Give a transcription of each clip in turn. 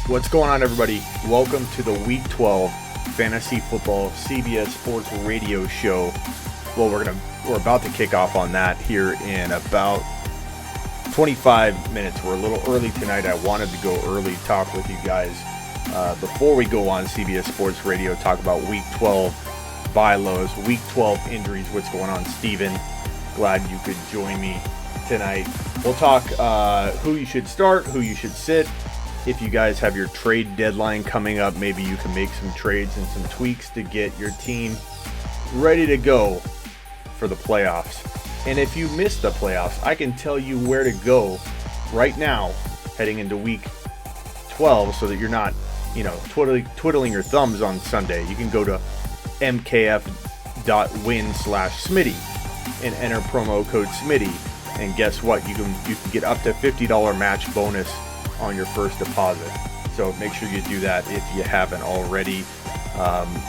What's going on, everybody? Welcome to the Week 12 Fantasy Football CBS Sports Radio Show. Well, we're about to kick off on that here in about 25 minutes. We're a little early tonight. I wanted to go early, talk with you guys before we go on CBS Sports Radio, talk about Week 12 buy lows, Week 12 injuries, what's going on, Steven. Glad you could join me tonight. We'll talk who you should start, who you should sit. If you guys have your trade deadline coming up, maybe you can make some trades and some tweaks to get your team ready to go for the playoffs. And if you miss the playoffs, I can tell you where to go right now heading into Week 12 so that you're not, twiddling your thumbs on Sunday. You can go to mkf.win/Smitty and enter promo code Smitty. And guess what? You can get up to $50 match bonus on your first deposit. So make sure you do that if you haven't already.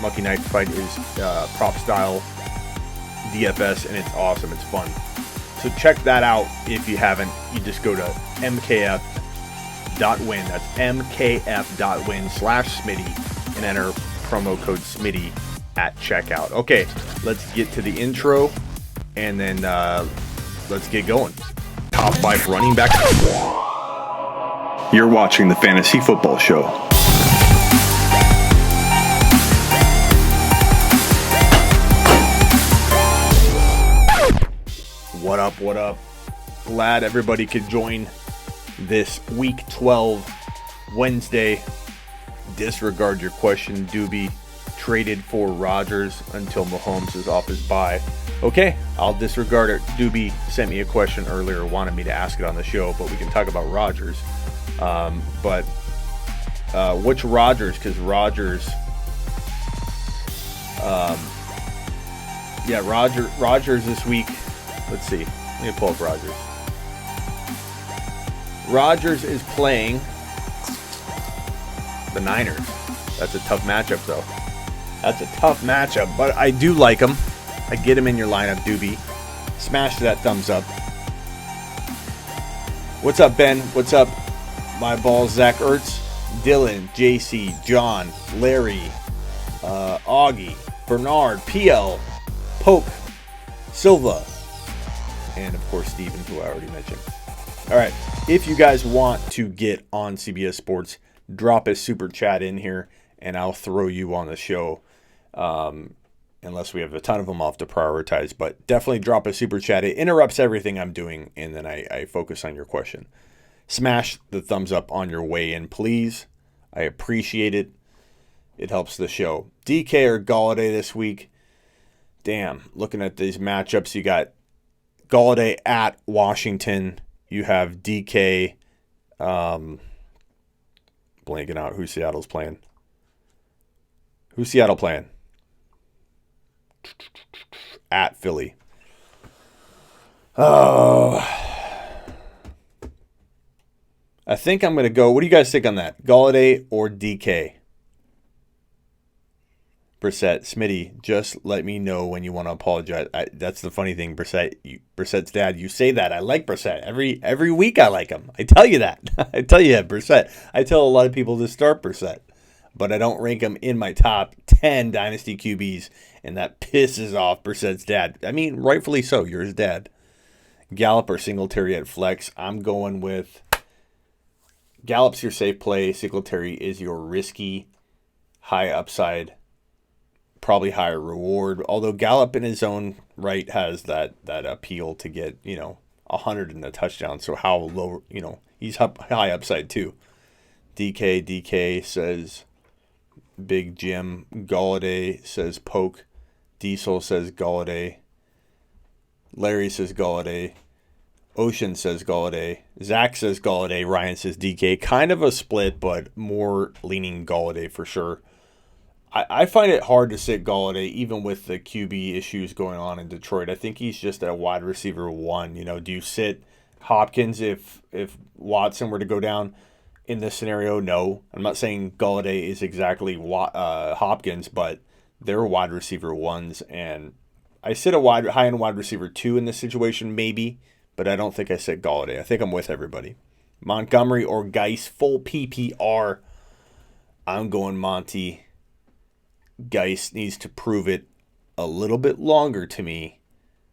Monkey Knife Fight is prop style DFS, and it's awesome. It's fun. So check that out if you haven't. You just go to mkf.win. That's mkf.win/Smitty and enter promo code Smitty at checkout. Okay, let's get to the intro and then let's get going. Top 5 running backs. You're watching the Fantasy Football Show. What up, what up? Glad everybody could join this Week 12 Wednesday. Disregard your question, Doobie. Traded for Rodgers until Mahomes is off his bye. Okay, I'll disregard it. Doobie sent me a question earlier, wanted me to ask it on the show, but we can talk about Rodgers. Which Rodgers? Because Rodgers, Rodgers this week. Let's see. Let me pull up Rodgers. Rodgers is playing the Niners. That's a tough matchup, though. That's a tough matchup, but I do like him. I get him in your lineup, Doobie. Smash that thumbs up. What's up, Ben? What's up? My balls, Zach Ertz, Dylan, JC, John, Larry, Augie, Bernard, PL, Poke, Silva, and of course Steven, who I already mentioned. All right, if you guys want to get on CBS Sports, drop a super chat in here, and I'll throw you on the show. Unless we have a ton of them, I'll have to prioritize. But definitely drop a super chat. It interrupts everything I'm doing, and then I focus on your question. Smash the thumbs up on your way in, please. I appreciate it. It helps the show. DK or Galladay this week? Damn, looking at these matchups, you got Galladay at Washington. You have DK. Blanking out who Seattle's playing. Who's Seattle playing? At Philly. Oh, I think I'm going to go. What do you guys think on that? Galladay or DK? Brissett, Smitty, just let me know when you want to apologize. That's the funny thing, Brissett. Brissett's dad, you say that. I like Brissett. Every week I like him. I tell you that. I tell you that, Brissett. I tell a lot of people to start Brissett, but I don't rank him in my top 10 Dynasty QBs, and that pisses off Brissett's dad. I mean, rightfully so. You're his dad. Gallup or Singletary at flex. I'm going with Gallup's your safe play. Singletary is your risky, high upside, probably higher reward. Although Gallup in his own right has that appeal to get 100 in a touchdown. So how low? He's high upside too. DK says Big Jim. Galladay says Poke. Diesel says Galladay. Larry says Galladay. Ocean says Galladay. Zach says Galladay. Ryan says DK. Kind of a split, but more leaning Galladay for sure. I find it hard to sit Galladay, even with the QB issues going on in Detroit. I think he's just a wide receiver 1. Do you sit Hopkins if Watson were to go down in this scenario? No. I'm not saying Galladay is exactly Hopkins, but they're wide receiver 1s, and I sit a high-end wide receiver 2 in this situation, maybe. But I don't think I said Galladay. I think I'm with everybody. Montgomery or Geis, full PPR I'm going Monty. Geist needs to prove it a little bit longer to me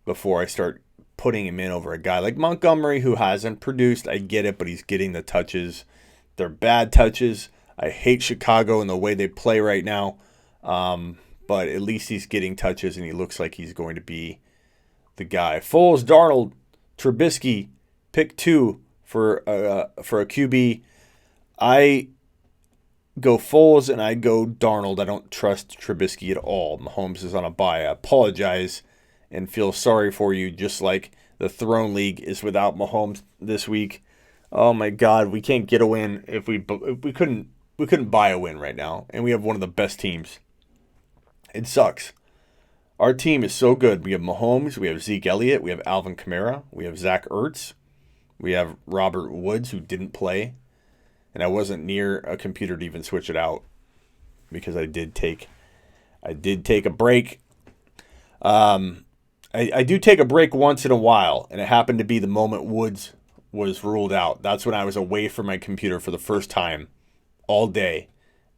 before I start putting him in over a guy like Montgomery, who hasn't produced. I get it, but he's getting the touches. They're bad touches. I hate Chicago and the way they play right now. But at least he's getting touches, and he looks like he's going to be the guy. Foles, Darnold, Trubisky, pick 2 for a QB. I go Foles and I go Darnold. I don't trust Trubisky at all. Mahomes is on a bye. I apologize and feel sorry for you, just like the Throne League is without Mahomes this week. Oh my God, we can't get a win if we couldn't buy a win right now, and we have one of the best teams. It sucks. Our team is so good. We have Mahomes, we have Zeke Elliott, we have Alvin Kamara, we have Zach Ertz, we have Robert Woods, who didn't play, and I wasn't near a computer to even switch it out because I did take a break. I do take a break once in a while, and it happened to be the moment Woods was ruled out. That's when I was away from my computer for the first time all day,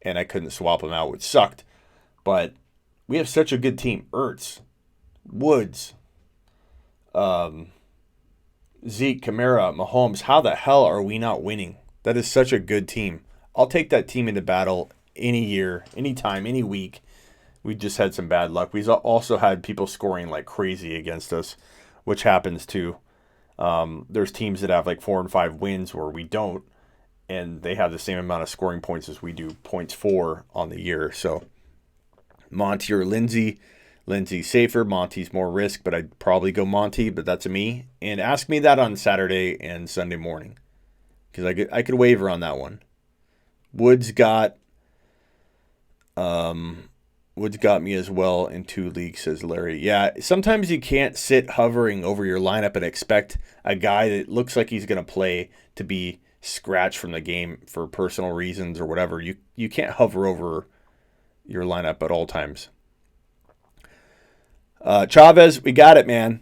and I couldn't swap him out, which sucked. But we have such a good team. Ertz, Woods, Zeke, Kamara, Mahomes. How the hell are we not winning? That is such a good team. I'll take that team into battle any year, any time, any week. We just had some bad luck. We've also had people scoring like crazy against us, which happens too. There's teams that have like 4 and 5 wins where we don't, and they have the same amount of scoring points as we do, points for on the year. So Monty or Lindsay. Lindsay's safer. Monty's more risk, but I'd probably go Monty, but that's a me. And ask me that on Saturday and Sunday morning, because I could waiver on that one. Woods got me as well in 2 leagues, says Larry. Yeah, sometimes you can't sit hovering over your lineup and expect a guy that looks like he's going to play to be scratched from the game for personal reasons or whatever. You can't hover over your lineup at all times. Chavez, we got it, man.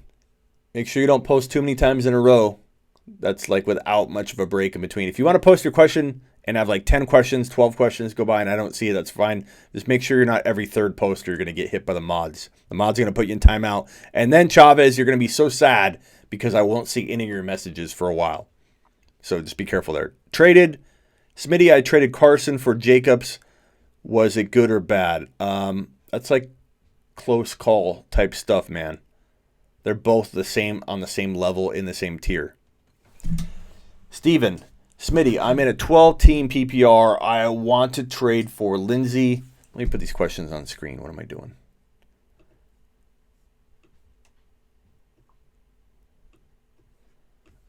Make sure you don't post too many times in a row. That's like without much of a break in between. If you want to post your question and have like 10 questions, 12 questions go by and I don't see it, that's fine. Just make sure you're not every third poster you're going to get hit by the mods. The mods are going to put you in timeout. And then, Chavez, you're going to be so sad because I won't see any of your messages for a while. So just be careful there. Traded. Smitty, I traded Carson for Jacobs. Was it good or bad? That's like close call type stuff, man. They're both the same, on the same level, in the same tier. Steven, Smitty, I'm in a 12-team PPR. I want to trade for Lindsay. Let me put these questions on screen. What am I doing?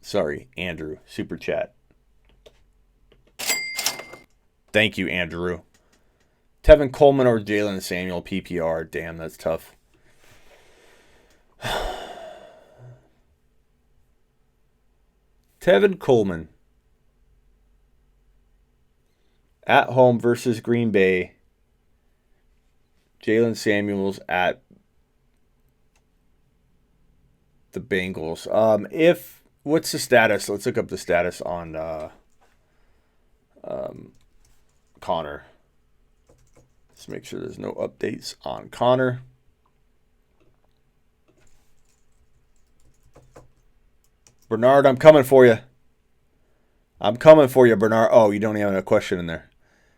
Sorry, Andrew. Super chat. Thank you, Andrew. Tevin Coleman or Jalen Samuel PPR. Damn, that's tough. Tevin Coleman. At home versus Green Bay. Jalen Samuels at the Bengals. What's the status? Let's look up the status on Connor. Let's make sure there's no updates on Connor. Bernard, I'm coming for you. I'm coming for you, Bernard. Oh, you don't even have a question in there.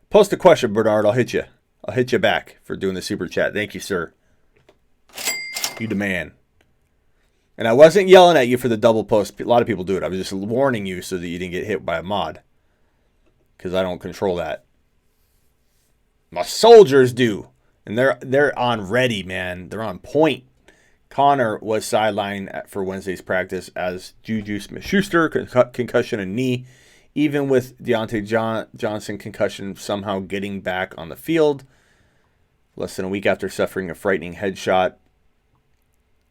Post a question, Bernard. I'll hit you. I'll hit you back for doing the super chat. Thank you, sir. You demand. And I wasn't yelling at you for the double post. A lot of people do it. I was just warning you so that you didn't get hit by a mod. Because I don't control that. My soldiers do. And they're on ready, man. They're on point. Connor was sidelined for Wednesday's practice as Juju Smith-Schuster, concussion and knee. Even with Deontay Johnson concussion somehow getting back on the field. Less than a week after suffering a frightening headshot.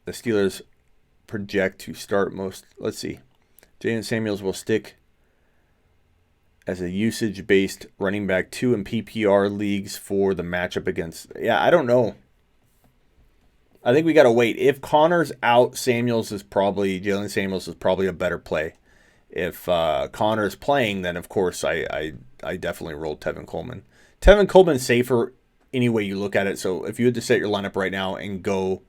The Steelers project to start most. Let's see. Jalen Samuels will stick as a usage-based running back 2 in PPR leagues for the matchup against. Yeah, I don't know. I think we got to wait. If Connor's out, Jalen Samuels is probably a better play. If Connor's playing, then of course I I definitely rolled Tevin Coleman. Tevin Coleman's safer any way you look at it. So if you had to set your lineup right now and go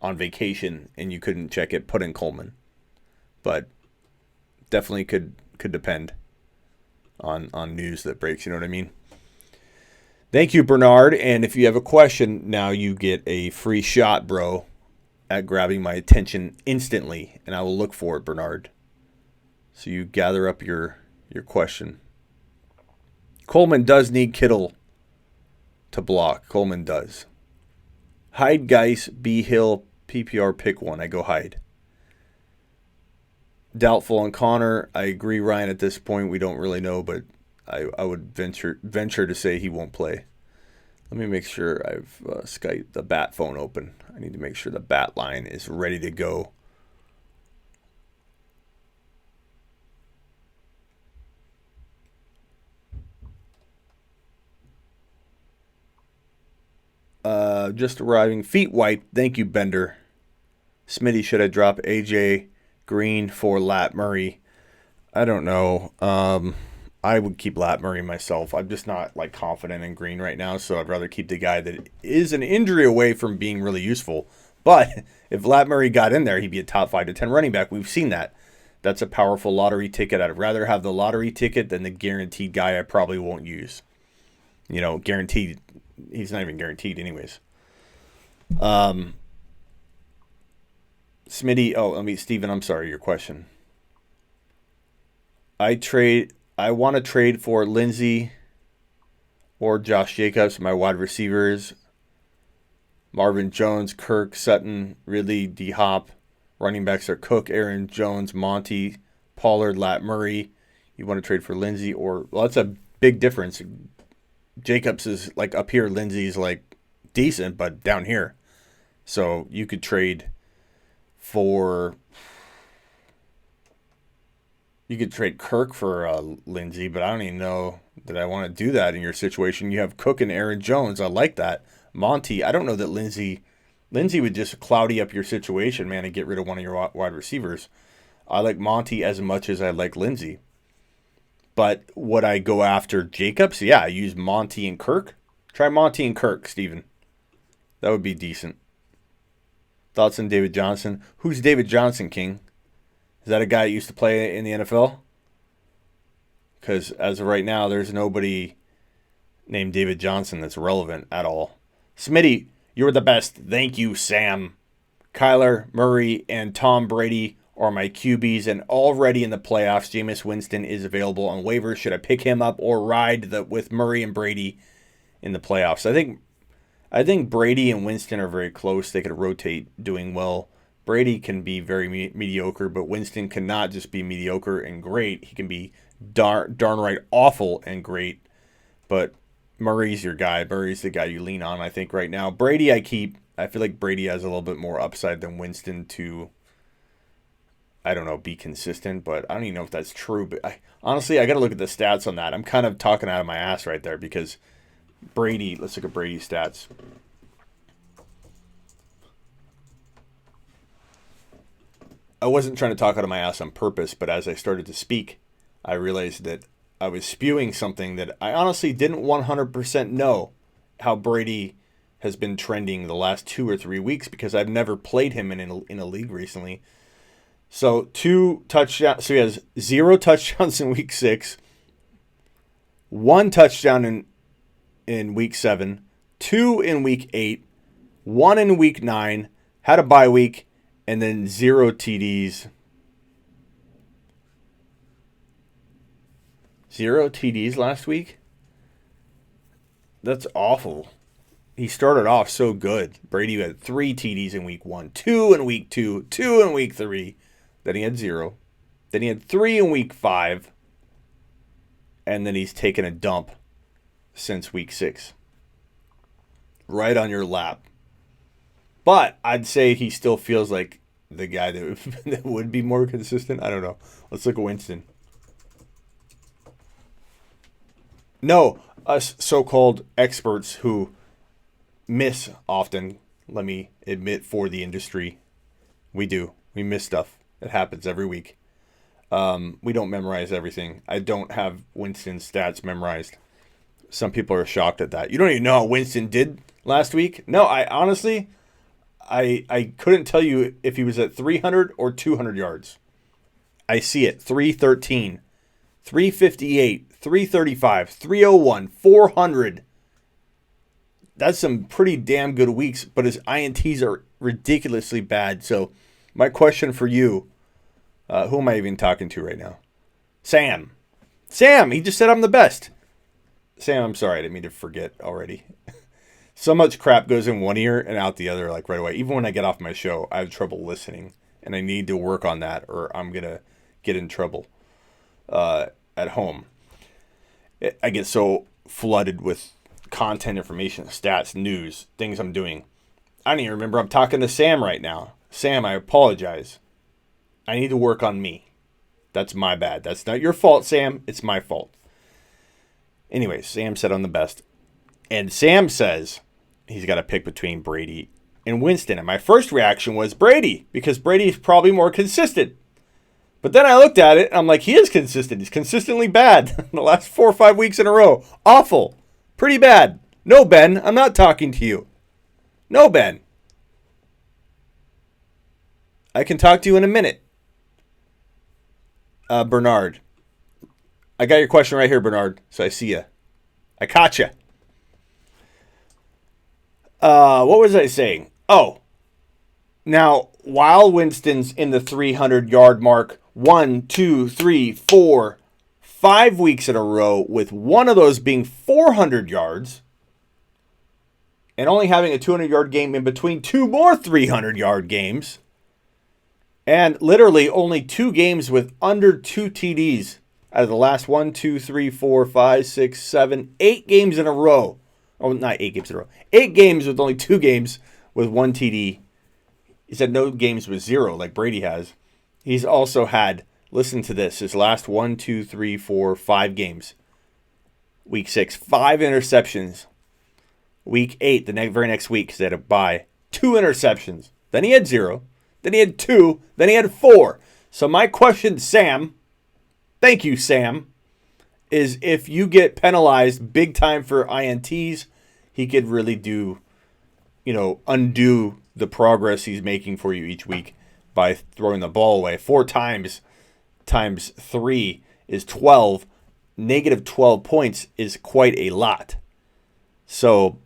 on vacation and you couldn't check it, put in Coleman. But definitely could depend on news that breaks. You know what I mean? Thank you, Bernard. And if you have a question, now you get a free shot, bro, at grabbing my attention instantly. And I will look for it, Bernard. So you gather up your question. Coleman does need Kittle to block. Coleman does. Hyde, Geis, B. Hill, PPR, pick one. I go Hyde. Doubtful on Connor. I agree, Ryan. At this point, we don't really know, but I would venture to say he won't play. Let me make sure I've Skype the bat phone open. I need to make sure the bat line is ready to go. Just arriving. Feet wiped. Thank you, Bender. Smitty, should I drop AJ Green for Lat Murray? I don't know. I would keep Lat Murray myself. I'm just not confident in Green right now, so I'd rather keep the guy that is an injury away from being really useful. But if Lat Murray got in there, he'd be a top 5 to 10 running back. We've seen that. That's a powerful lottery ticket. I'd rather have the lottery ticket than the guaranteed guy I probably won't use. Guaranteed. He's not even guaranteed anyways. Smitty, Steven, I'm sorry, your question. I want to trade for Lindsey or Josh Jacobs, my wide receivers. Marvin Jones, Kirk, Sutton, Ridley, D-Hop. Running backs are Cook, Aaron Jones, Monty, Pollard, Lat Murray. You want to trade for Lindsey that's a big difference. Jacobs is up here. Lindsey's decent, but down here. So you could trade Kirk for Lindsey, but I don't even know that I want to do that in your situation. You have Cook and Aaron Jones. I like that. Monty, I don't know that Lindsey would just cloudy up your situation, man, and get rid of one of your wide receivers. I like Monty as much as I like Lindsey. But would I go after Jacobs? Yeah, I use Monty and Kirk. Try Monty and Kirk, Steven. That would be decent. Thoughts on David Johnson? Who's David Johnson, King? Is that a guy that used to play in the NFL? Because as of right now, there's nobody named David Johnson that's relevant at all. Smitty, you're the best. Thank you, Sam. Kyler, Murray, and Tom Brady are my QBs, and already in the playoffs, Jameis Winston is available on waivers. Should I pick him up or ride with Murray and Brady in the playoffs? I think Brady and Winston are very close. They could rotate doing well. Brady can be very mediocre, but Winston cannot just be mediocre and great. He can be darn right awful and great. But Murray's your guy. Murray's the guy you lean on, I think, right now. Brady I keep. I feel like Brady has a little bit more upside than Winston to, I don't know, be consistent. But I don't even know if that's true. But honestly, I got to look at the stats on that. I'm kind of talking out of my ass right there because Brady, let's look at Brady's stats. I wasn't trying to talk out of my ass on purpose, but as I started to speak, I realized that I was spewing something that I honestly didn't 100% know how Brady has been trending the last 2 or 3 weeks because I've never played him in a league recently. So 2 touchdowns. So he has 0 touchdowns in week 6, 1 touchdown in week 7, 2 in week 8, 1 in week 9, had a bye week, and then 0 TDs. 0 TDs last week? That's awful. He started off so good. Brady had 3 TDs in week 1, 2 in week 2, 2 in week 3. Then he had 0. Then he had 3 in week 5. And then he's taken a dump since week 6. Right on your lap. But I'd say he still feels like the guy that would be more consistent. I don't know. Let's look at Winston. No, us so-called experts who miss often, let me admit, for the industry. We do. We miss stuff. It happens every week. We don't memorize everything. I don't have Winston's stats memorized. Some people are shocked at that. You don't even know how Winston did last week? No, I honestly, I couldn't tell you if he was at 300 or 200 yards. I see it. 313, 358, 335, 301, 400. That's some pretty damn good weeks, but his INTs are ridiculously bad. So my question for you, who am I even talking to right now? Sam. Sam, he just said I'm the best. Sam, I'm sorry. I didn't mean to forget already. So much crap goes in one ear and out the other, like right away. Even when I get off my show, I have trouble listening, and I need to work on that, or I'm going to get in trouble at home. I get so flooded with content, information, stats, news, things I'm doing. I don't even remember I'm talking to Sam right now. Sam, I apologize. I need to work on me. That's my bad. That's not your fault, Sam. It's my fault. Anyway, Sam said I'm the best. And Sam says he's got to pick between Brady and Winston. And my first reaction was Brady, because Brady is probably more consistent. But then I looked at it, and I'm like, he is consistent. He's consistently bad the last 4 or 5 weeks in a row. Awful. Pretty bad. No, Ben, I'm not talking to you. No, Ben. I can talk to you in a minute. Bernard. I got your question right here, Bernard. So I see you. I caught you. What was I saying? Oh. Now, while Winston's in the 300-yard mark, 1, 2, 3, 4, 5 weeks in a row, with one of those being 400 yards, and only having a 200-yard game in between 2 more 300-yard games, and literally only 2 games with under 2 TDs out of the last 1, 2, 3, 4, 5, 6, 7, 8 games in a row. Oh, not 8 games in a row. 8 games with only 2 games with 1 TD. He said no games with 0 like Brady has. He's also had, listen to this, his last 1, 2, 3, 4, 5 games. Week 6, 5 interceptions. Week 8, the very next week, because they had a bye, 2 interceptions. Then he had 0. Then he had 2. Then he had 4. So my question, Sam, thank you, Sam, is if you get penalized big time for INTs, he could really undo the progress he's making for you each week by throwing the ball away. 4 times 3 is 12. Negative 12 points is quite a lot. So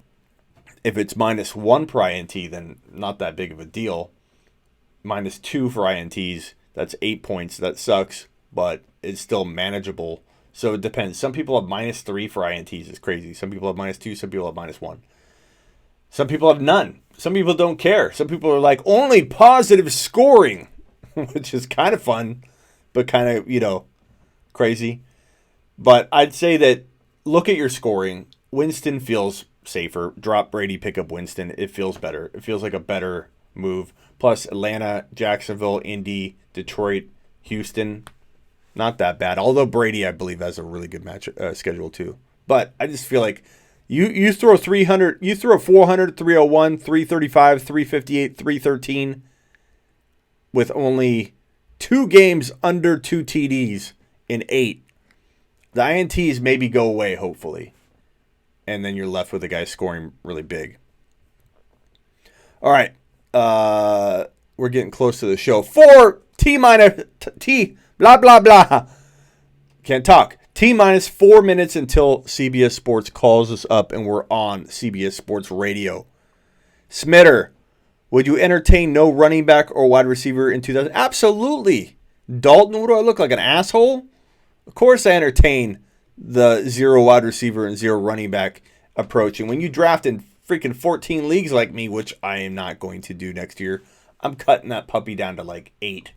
if it's -1 per INT, then not that big of a deal. -2 for INTs, that's 8 points. That sucks, but it's still manageable. So it depends. Some people have -3 for INTs. It's crazy. Some people have -2. Some people have -1. Some people have none. Some people don't care. Some people are like, only positive scoring, which is kind of fun, but kind of, crazy. But I'd say that look at your scoring. Winston feels safer. Drop Brady, pick up Winston. It feels better. It feels like a better move. Plus Atlanta, Jacksonville, Indy, Detroit, Houston. Not that bad. Although Brady, I believe, has a really good match schedule too. But I just feel like you throw 300, you throw 400, 301, 335, 358, 313 with only 2 games under 2 TDs in 8. The INTs maybe go away, hopefully. And then you're left with a guy scoring really big. All right. We're getting close to the show. 4 T blah, blah, blah. Can't talk. T-4 minutes until CBS Sports calls us up and we're on CBS Sports Radio. Smitter, would you entertain no running back or wide receiver in 2000? Absolutely. Dalton, what do I look like, an asshole? Of course I entertain the 0 wide receiver and 0 running back approach. And when you draft in freaking 14 leagues like me, which I am not going to do next year, I'm cutting that puppy down to like 8.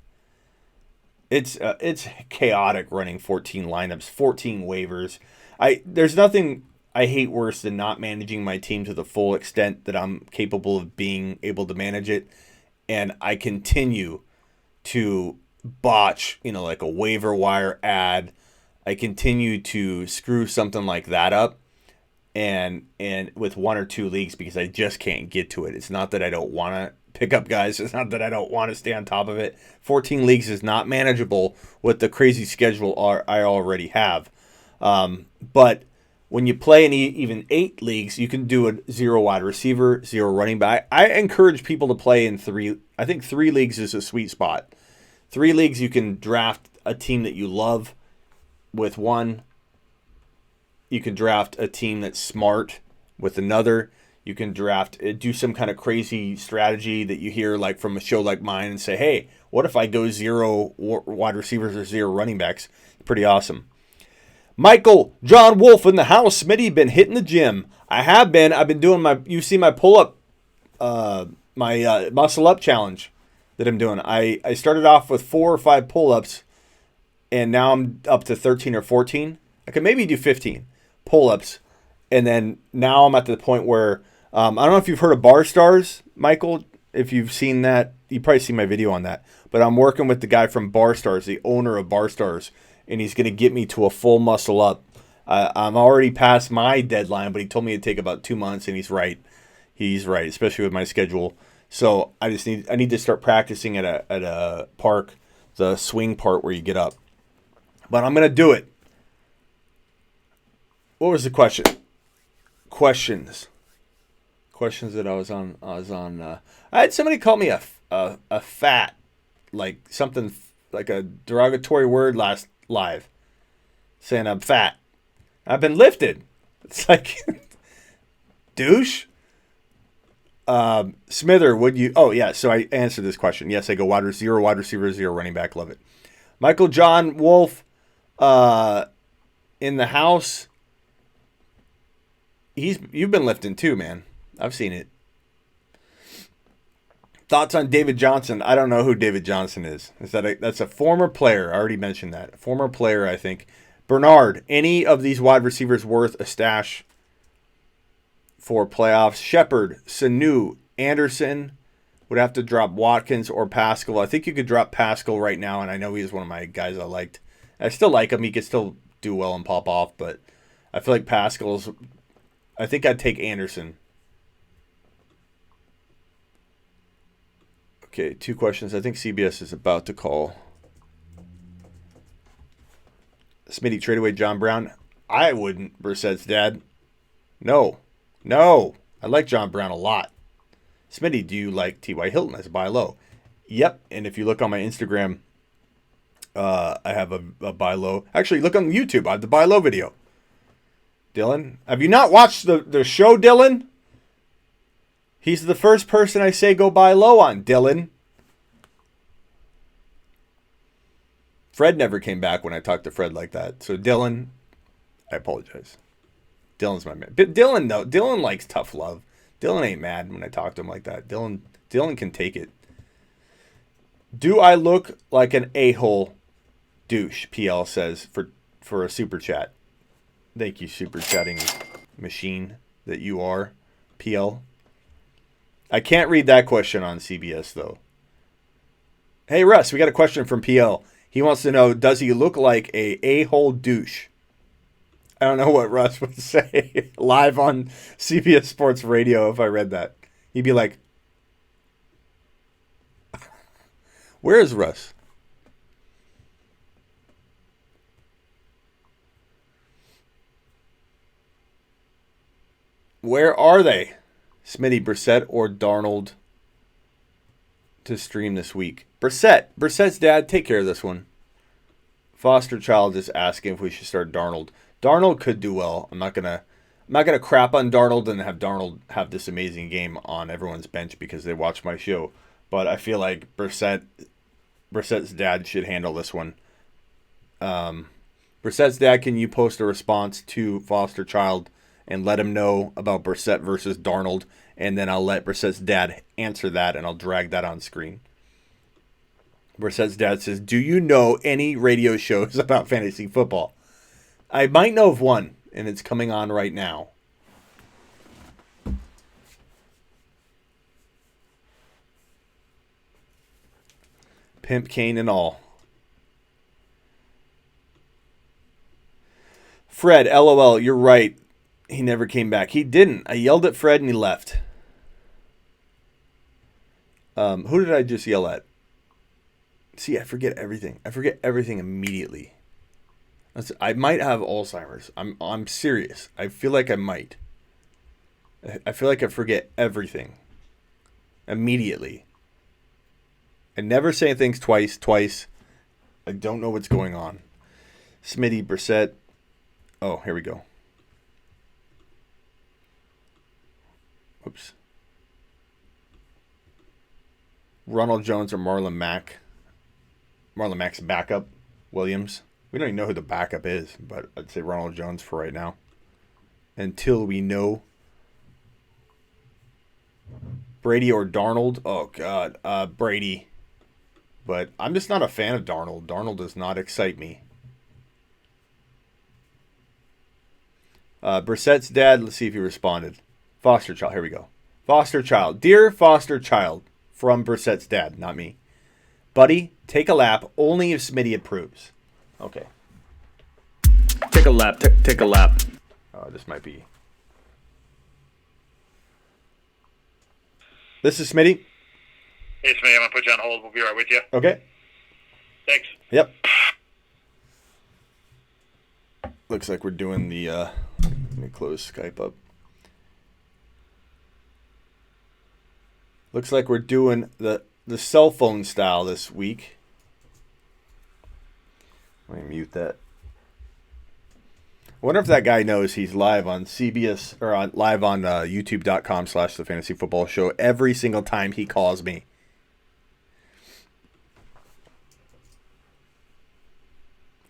It's chaotic running 14 lineups, 14 waivers. There's nothing I hate worse than not managing my team to the full extent that I'm capable of being able to manage it. And I continue to botch, like a waiver wire ad. I continue to screw something like that up and with 1 or 2 leagues because I just can't get to it. It's not that I don't want pick up guys. It's not that I don't want to stay on top of it. 14 leagues is not manageable with the crazy schedule I already have. But when you play in even 8 leagues, you can do a 0 wide receiver, 0 running back. I encourage people to play in 3. I think 3 leagues is a sweet spot. 3 leagues, you can draft a team that you love with one. You can draft a team that's smart with another. You can do some kind of crazy strategy that you hear like from a show like mine and say, hey, what if I go 0 wide receivers or 0 running backs? Pretty awesome. Michael John Wolf in the house. Smitty, been hitting the gym. I have been. I've been doing you see my pull-up, my muscle up challenge that I'm doing. I started off with 4 or 5 pull-ups, and now I'm up to 13 or 14. I could maybe do 15 pull-ups, and then now I'm at the point where I don't know if you've heard of Bar Stars, Michael. If you've seen that, you probably seen my video on that. But I'm working with the guy from Bar Stars, the owner of Bar Stars, and he's going to get me to a full muscle up. I'm already past my deadline, but he told me it'd take about 2 months, and he's right. He's right, especially with my schedule. So I need to start practicing at a park, the swing part where you get up. But I'm going to do it. What was the question? Questions that I was on. I had somebody call me a fat, like something like a derogatory word last live, saying I'm fat. I've been lifted. It's like douche. Smither, would you? Oh yeah. So I answered this question. Yes, I go wide receiver, 0 running back. Love it. Michael John Wolf, in the house. You've been lifting too, man. I've seen it. Thoughts on David Johnson? I don't know who David Johnson is. That's a former player? I already mentioned that. A former player, I think. Bernard, any of these wide receivers worth a stash for playoffs? Shepard, Sanu, Anderson would have to drop Watkins or Pascal. I think you could drop Pascal right now, and I know he's one of my guys I liked. I still like him. He could still do well and pop off, but I feel like Pascal's... I think I'd take Anderson. Okay, 2 questions. I think CBS is about to call. Smitty, trade away John Brown. I wouldn't, Brissett's dad. No. I like John Brown a lot. Smitty, do you like T.Y. Hilton as a buy low? Yep, and if you look on my Instagram, I have a buy low. Actually, look on YouTube. I have the buy low video. Dylan, have you not watched the show, Dylan? He's the first person I say go buy low on, Dylan. Fred never came back when I talked to Fred like that. So, Dylan, I apologize. Dylan's my man. But Dylan, though, Dylan likes tough love. Dylan ain't mad when I talk to him like that. Dylan can take it. Do I look like an a-hole douche, PL says, for a super chat. Thank you, super chatting machine that you are, PL. I can't read that question on CBS, though. Hey, Russ, we got a question from PL. He wants to know, does he look like a-hole douche? I don't know what Russ would say live on CBS Sports Radio if I read that. He'd be like, where is Russ? Where are they? Smitty, Brissett, or Darnold to stream this week? Brissett's dad, take care of this one. Foster child is asking if we should start Darnold. Darnold could do well. I'm not gonna crap on Darnold and have Darnold have this amazing game on everyone's bench because they watch my show. But I feel like Brissett's dad should handle this one. Brissett's dad, can you post a response to Foster child and let him know about Brissett versus Darnold, and then I'll let Brissett's dad answer that, and I'll drag that on screen. Brissett's dad says, do you know any radio shows about fantasy football? I might know of one, and it's coming on right now. Pimp Kane and all. Fred, LOL, you're right. He never came back. He didn't. I yelled at Fred and he left. Who did I just yell at? See, I forget everything. I forget everything immediately. I might have Alzheimer's. I'm serious. I feel like I might. I feel like I forget everything immediately. I never say things twice. I don't know what's going on. Smitty, Brissett. Oh, here we go. Oops. Ronald Jones or Marlon Mack. Marlon Mack's backup. Williams. We don't even know who the backup is, but I'd say Ronald Jones for right now. Until we know. Brady or Darnold. Oh, God. Brady. But I'm just not a fan of Darnold. Darnold does not excite me. Brissett's dad, let's see if he responded. Foster child, here we go. Foster child. Dear foster child, from Brissett's dad, not me. Buddy, take a lap only if Smitty approves. Okay. Take a lap. Take a lap. Oh, this might be. This is Smitty. Hey, Smitty, I'm going to put you on hold. We'll be right with you. Okay. Thanks. Yep. Looks like we're doing the, let me close Skype up. Looks like we're doing the cell phone style this week. Let me mute that. I wonder if that guy knows he's live on CBS or live on youtube.com/the Fantasy Football Show every single time he calls me.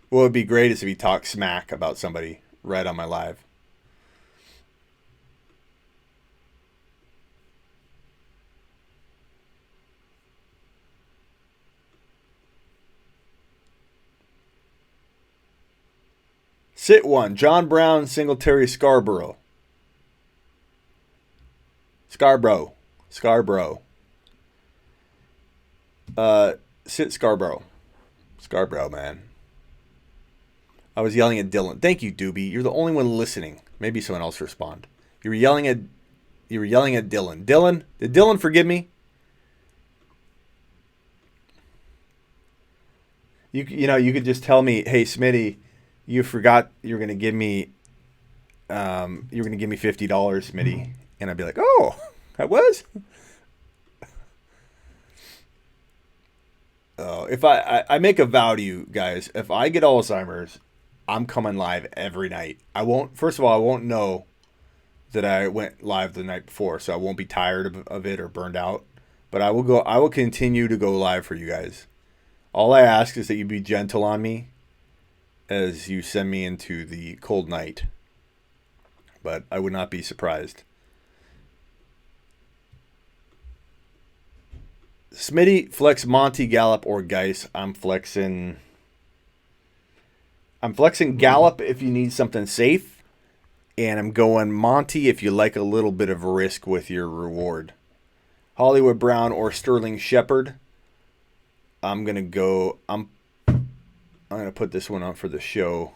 What would be great is if he talked smack about somebody right on my live. Sit one. John Brown, Singletary, Scarborough. Scarborough. Sit Scarborough. Scarborough, man. I was yelling at Dylan. Thank you, Doobie. You're the only one listening. Maybe someone else respond. You were yelling at Dylan. Dylan, did Dylan forgive me? You know, you could just tell me, hey, Smitty, you forgot you were gonna give me $50, Smitty, and I'd be like, oh, I was. Oh, if I make a vow to you guys, if I get Alzheimer's, I'm coming live every night. First of all, I won't know that I went live the night before, so I won't be tired of it or burned out. But I will continue to go live for you guys. All I ask is that you be gentle on me as you send me into the cold night. But I would not be surprised. Smitty, flex Monty, Gallup, or Geis. I'm flexing Gallup if you need something safe. And I'm going Monty if you like a little bit of risk with your reward. Hollywood Brown or Sterling Shepard. I'm going to put this one on for the show.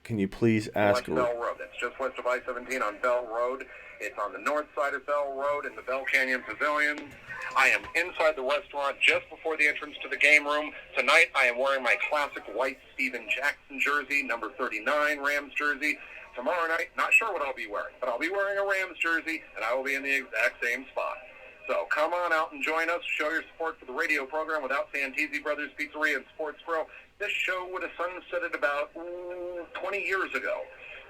Can you please ask... Bell Road. That's just west of I-17 on Bell Road. It's on the north side of Bell Road in the Bell Canyon Pavilion. I am inside the restaurant just before the entrance to the game room. Tonight I am wearing my classic white Steven Jackson jersey, number 39 Rams jersey. Tomorrow night, not sure what I'll be wearing, but I'll be wearing a Rams jersey, and I will be in the exact same spot. So come on out and join us. Show your support for the radio program without Santisi Brothers Pizzeria and Sports Grill. This show would have sunsetted about 20 years ago.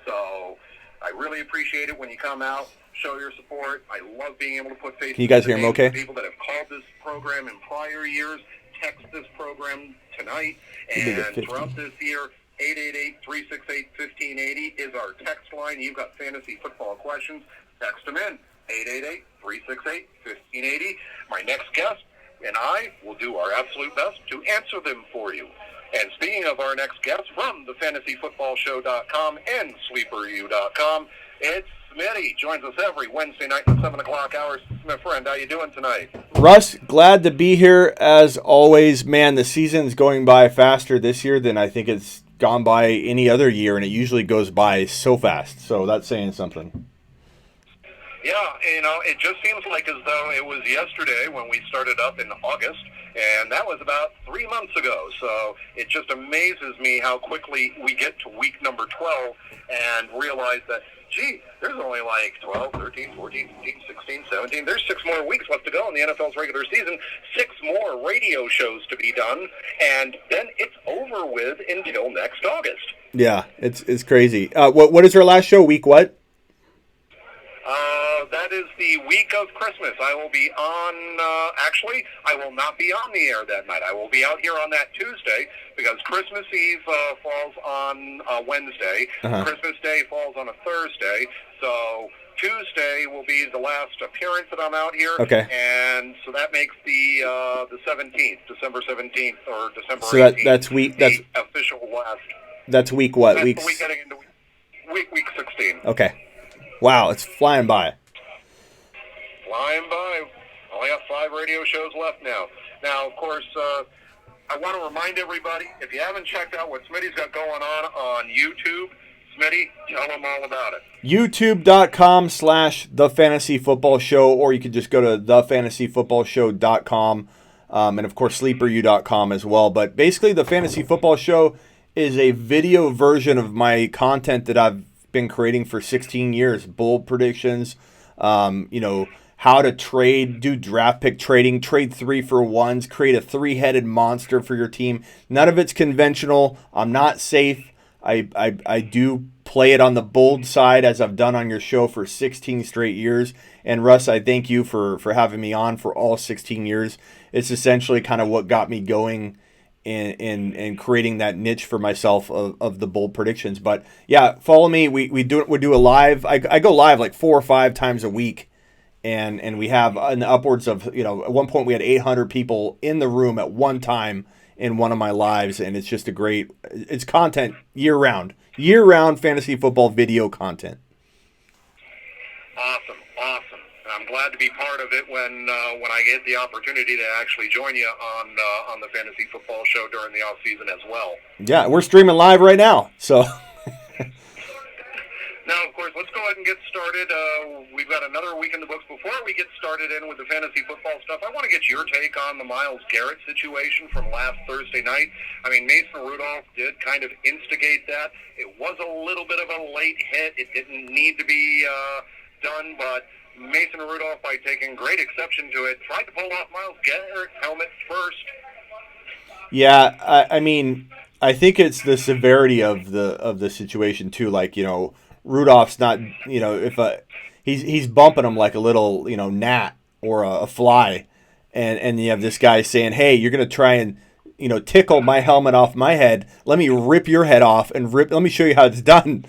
So I really appreciate it when you come out, show your support. I love being able to put faces. Can you guys hear him okay? People that have called this program in prior years, text this program tonight, and throughout this year, 888-368-1580 is our text line. You've got fantasy football questions, text them in. 888-368-1580. My next guest and I will do our absolute best to answer them for you. And speaking of our next guest from the fantasyfootballshow.com and sleeperu.com, it's Smitty. Joins us every Wednesday night at 7 o'clock hours. My friend, how you doing tonight? Russ, glad to be here as always. Man, the season's going by faster this year than I think it's gone by any other year, and it usually goes by so fast. So that's saying something. Yeah, it just seems like as though it was yesterday when we started up in August, and that was about 3 months ago. So it just amazes me how quickly we get to week number 12 and realize that, gee, there's only like 12, 13, 14, 15, 16, 17. There's 6 more weeks left to go in the NFL's regular season, 6 more radio shows to be done, and then it's over with until next August. Yeah, it's crazy. What is our last show? Week what? That is the week of Christmas. I will be on, actually, I will not be on the air that night. I will be out here on that Tuesday because Christmas Eve falls on Wednesday. Uh-huh. Christmas Day falls on a Thursday. So Tuesday will be the last appearance that I'm out here. Okay. And so that makes the 17th, December 17th or December 18th. So that's week. That's the official last. That's week what? That's Weeks. the week getting into week 16. Okay. Wow, it's flying by. Flying by. Only got 5 radio shows left now. Now, of course, I want to remind everybody, if you haven't checked out what Smitty's got going on YouTube, Smitty, tell them all about it. YouTube.com/The Fantasy Football Show, or you could just go to thefantasyfootballshow.com, and of course sleeperu.com as well. But basically, The Fantasy Football Show is a video version of my content that I've been creating for 16 years. Bold predictions, how to trade, do draft pick trading, trade 3-for-1s, create a 3-headed monster for your team. None of it's conventional. I'm not safe. I do play it on the bold side, as I've done on your show for 16 straight years. And Russ, I thank you for having me on for all 16 years. It's essentially kind of what got me going in creating that niche for myself of the bold predictions. But yeah, follow me. We do a live. I go live like 4 or 5 times a week, and we have an upwards of, at one point we had 800 people in the room at one time in one of my lives, and it's just it's content year round fantasy football video content. Awesome. I'm glad to be part of it when I get the opportunity to actually join you on the Fantasy Football Show during the off season as well. Yeah, we're streaming live right now. So now, of course, let's go ahead and get started. We've got another week in the books. Before we get started in with the fantasy football stuff, I want to get your take on the Myles Garrett situation from last Thursday night. I mean, Mason Rudolph did kind of instigate that. It was a little bit of a late hit. It didn't need to be done, but Mason Rudolph, by taking great exception to it, tried to pull off Myles Garrett's helmet first. Yeah, I mean, I think it's the severity of the situation too. Like, Rudolph's not, if he's bumping him like a little, gnat or a fly, and you have this guy saying, "Hey, you're gonna try and tickle my helmet off my head. Let me rip your head off and let me show you how it's done."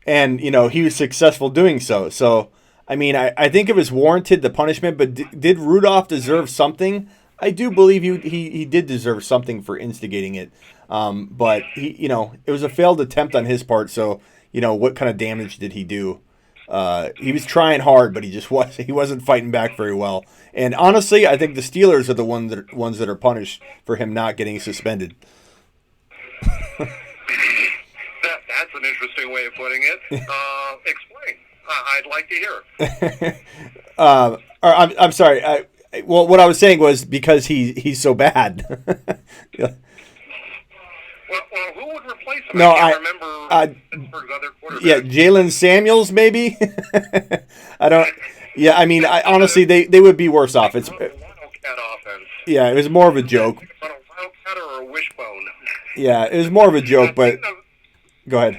And he was successful doing so. So I mean, I think it was warranted, the punishment, but did Rudolph deserve something? I do believe he did deserve something for instigating it. But it was a failed attempt on his part. So, what kind of damage did he do? He was trying hard, but he wasn't fighting back very well. And honestly, I think the Steelers are the ones that are punished for him not getting suspended. That's an interesting way of putting it. Explain. I'd like to hear. I'm sorry. Well, what I was saying was because he's so bad. Well, who would replace him? No, I can't remember Pittsburgh's other quarterback. Yeah, Jalen Samuels, maybe. I don't. Yeah, I mean, honestly, they would be worse off. It's Wildcat offense. Yeah, it was more of a joke. A wildcat or a wishbone. Yeah, it was more of a joke, but go ahead.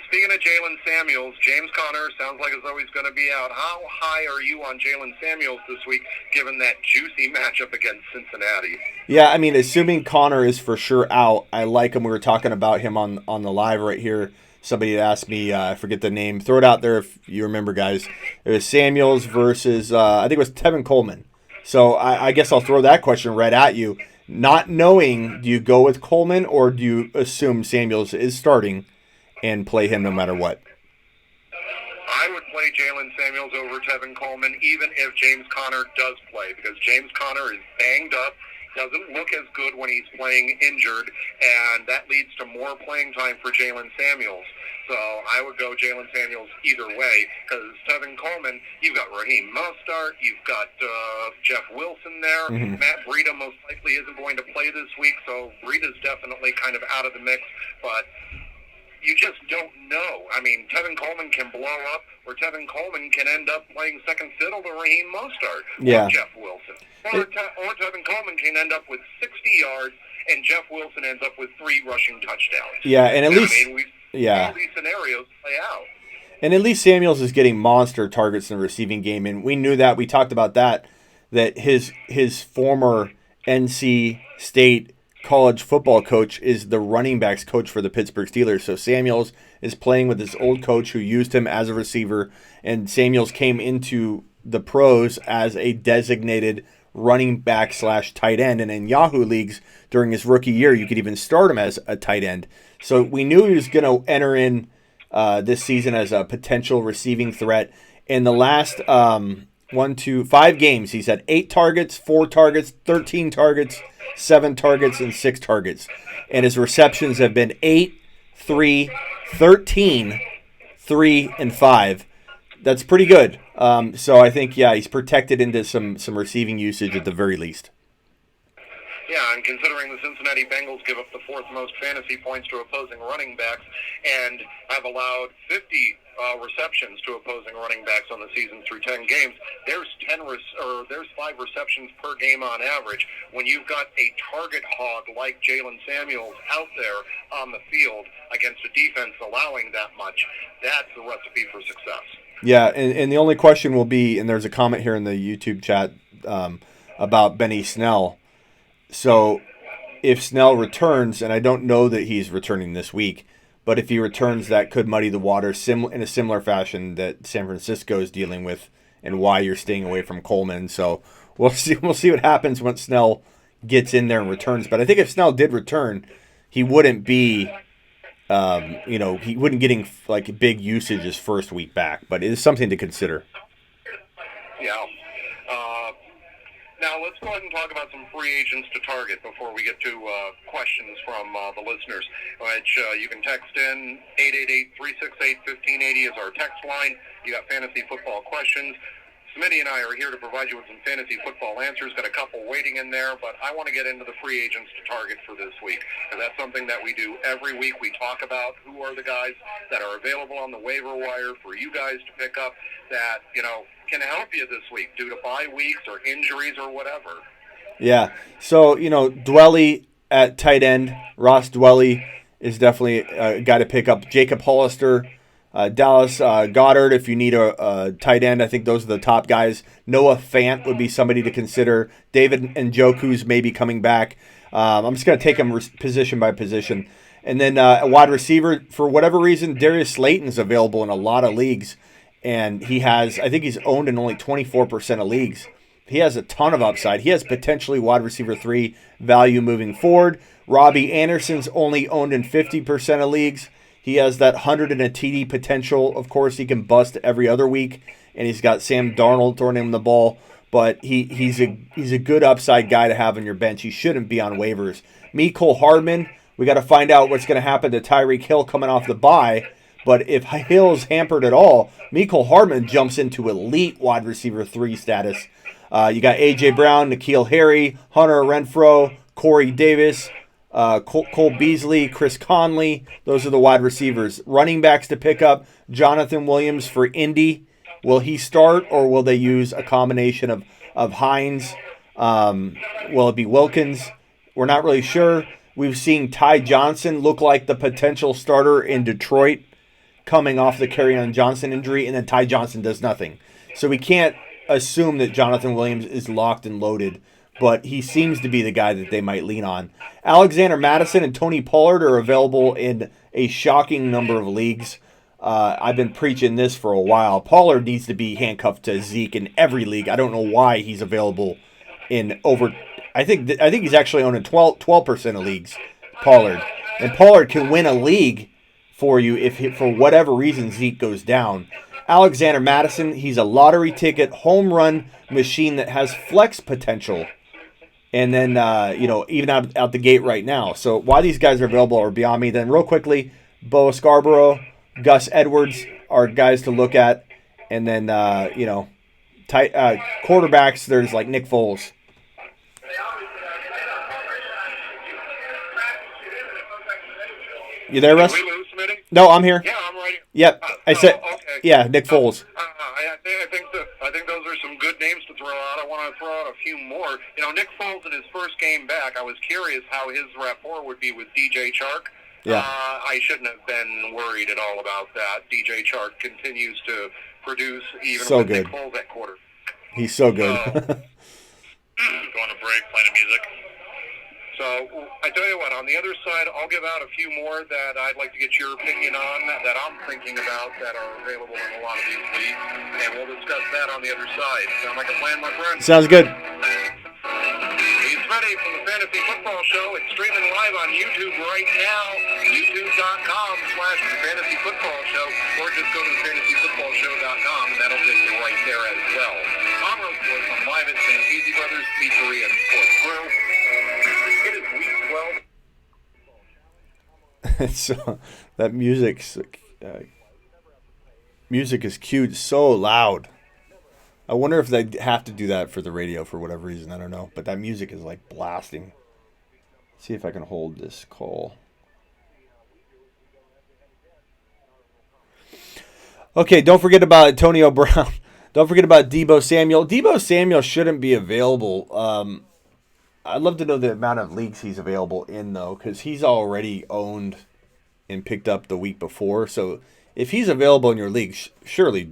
Speaking of Jalen Samuels, James Conner sounds like as though he's going to be out. How high are you on Jalen Samuels this week, given that juicy matchup against Cincinnati? Yeah, I mean, assuming Conner is for sure out, I like him. We were talking about him on the live right here. Somebody had asked me, I forget the name. Throw it out there if you remember, guys. It was Samuels versus, I think it was Tevin Coleman. So I guess I'll throw that question right at you. Not knowing, do you go with Coleman or do you assume Samuels is starting and play him no matter what? I would play Jalen Samuels over Tevin Coleman, even if James Conner does play, because James Conner is banged up, doesn't look as good when he's playing injured, and that leads to more playing time for Jalen Samuels. So I would go Jalen Samuels either way, because Tevin Coleman, you've got Raheem Mostert, you've got Jeff Wilson there. Mm-hmm. Matt Breida most likely isn't going to play this week, so Breida's definitely kind of out of the mix. But you just don't know. I mean, Tevin Coleman can blow up, or Tevin Coleman can end up playing second fiddle to Raheem Mostert or Jeff Wilson. Or Tevin Coleman can end up with 60 yards, and Jeff Wilson ends up with 3 rushing touchdowns. Yeah, and at least... I mean, we've seen all these scenarios play out. And at least Samuels is getting monster targets in the receiving game, and we knew that. We talked about that his former NC State college football coach is the running backs coach for the Pittsburgh Steelers. So Samuels is playing with his old coach who used him as a receiver, and Samuels came into the pros as a designated running back / tight end. And in Yahoo leagues during his rookie year, you could even start him as a tight end. So we knew he was going to enter in this season as a potential receiving threat. In the last 5 games, he's had 8 targets, 4 targets, 13 targets, 7 targets, and 6 targets. And his receptions have been 8, 3, 13, 3, and 5. That's pretty good. So I think, he's protected into some receiving usage at the very least. Yeah, and considering the Cincinnati Bengals give up the 4th most fantasy points to opposing running backs and have allowed 50 receptions to opposing running backs on the season through 10 games, there's 5 receptions per game on average. When you've got a target hog like Jalen Samuels out there on the field against a defense allowing that much, that's the recipe for success. Yeah, and the only question will be, and there's a comment here in the YouTube chat about Benny Snell. So if Snell returns, and I don't know that he's returning this week, but if he returns, that could muddy the water in a similar fashion that San Francisco is dealing with, and why you're staying away from Coleman. So we'll see what happens once Snell gets in there and returns. But I think if Snell did return, he wouldn't be, he wouldn't getting like big usage his first week back. But it is something to consider. Yeah. Now, let's go ahead and talk about some free agents to target before we get to questions from the listeners, which you can text in. 888-368-1580 is our text line. You got fantasy football questions. Smitty and I are here to provide you with some fantasy football answers. Got a couple waiting in there, but I want to get into the free agents to target for this week, because that's something that we do every week. We talk about who are the guys that are available on the waiver wire for you guys to pick up that, can help you this week due to bye weeks or injuries or whatever. Yeah. So, Dwelly at tight end, Ross Dwelly is definitely a guy to pick up. Jacob Hollister, Dallas Goddard, if you need a tight end, I think those are the top guys. Noah Fant would be somebody to consider. David Njoku's maybe coming back. I'm just going to take them position by position. And then a wide receiver, for whatever reason, Darius Slayton's available in a lot of leagues. And I think he's owned in only 24% of leagues. He has a ton of upside. He has potentially wide receiver 3 value moving forward. Robbie Anderson's only owned in 50% of leagues. He has that 100 in a TD potential. Of course, he can bust every other week. And he's got Sam Darnold throwing him the ball. But he's a good upside guy to have on your bench. He shouldn't be on waivers. Mecole Hardman, we got to find out what's going to happen to Tyreek Hill coming off the bye. But if Hill's hampered at all, Mecole Hardman jumps into elite wide receiver 3 status. You got A.J. Brown, N'Keal Harry, Hunter Renfrow, Corey Davis, Cole Beasley, Chris Conley. Those are the wide receivers. Running backs to pick up, Jonathan Williams for Indy. Will he start, or will they use a combination of Hines? Will it be Wilkins? We're not really sure. We've seen Ty Johnson look like the potential starter in Detroit, coming off the Kerryon Johnson injury, and then Ty Johnson does nothing. So we can't assume that Jonathan Williams is locked and loaded, but he seems to be the guy that they might lean on. Alexander Madison and Tony Pollard are available in a shocking number of leagues. I've been preaching this for a while. Pollard needs to be handcuffed to Zeke in every league. I don't know why he's available in over... I think he's actually owned in 12% of leagues, Pollard. And Pollard can win a league for you if, for whatever reason, Zeke goes down. Alexander Madison, he's a lottery ticket, home run machine that has flex potential. And then, even out the gate right now. So why these guys are available are beyond me. Then real quickly, Boa Scarborough Gus Edwards are guys to look at. And then, tight quarterbacks, there's like Nick Foles. You there, Russ? Did we lose, Smitty? No, I'm here. Yeah, I'm right. Yep. I said, okay. yeah, Nick Foles. I think those are some good names to throw out. I want to throw out a few more. Nick Foles in his first game back, I was curious how his rapport would be with DJ Chark. Yeah. I shouldn't have been worried at all about that. DJ Chark continues to produce even So with good. Nick Foles at quarter. He's so good. Going to break, playing the music. So I tell you what, on the other side, I'll give out a few more that I'd like to get your opinion on that I'm thinking about that are available in a lot of these leagues, and we'll discuss that on the other side. Sound like a plan, my friend? Sounds good. He's ready from the Fantasy Football Show. It's streaming live on YouTube right now, youtube.com/Fantasy Football Show, or just go to fantasyfootballshow.com, and that'll get you right there as well. I'm Russ on live at St. Easy Brothers Pizzeria and Sports Grill. It is week 12. So that music is cued so loud. I wonder if they have to do that for the radio for whatever reason. I don't know. But that music is like blasting. Let's see if I can hold this call. Okay, don't forget about Antonio Brown. Don't forget about Deebo Samuel. Deebo Samuel shouldn't be available. I'd love to know the amount of leagues he's available in, though, because he's already owned and picked up the week before. So if he's available in your league, surely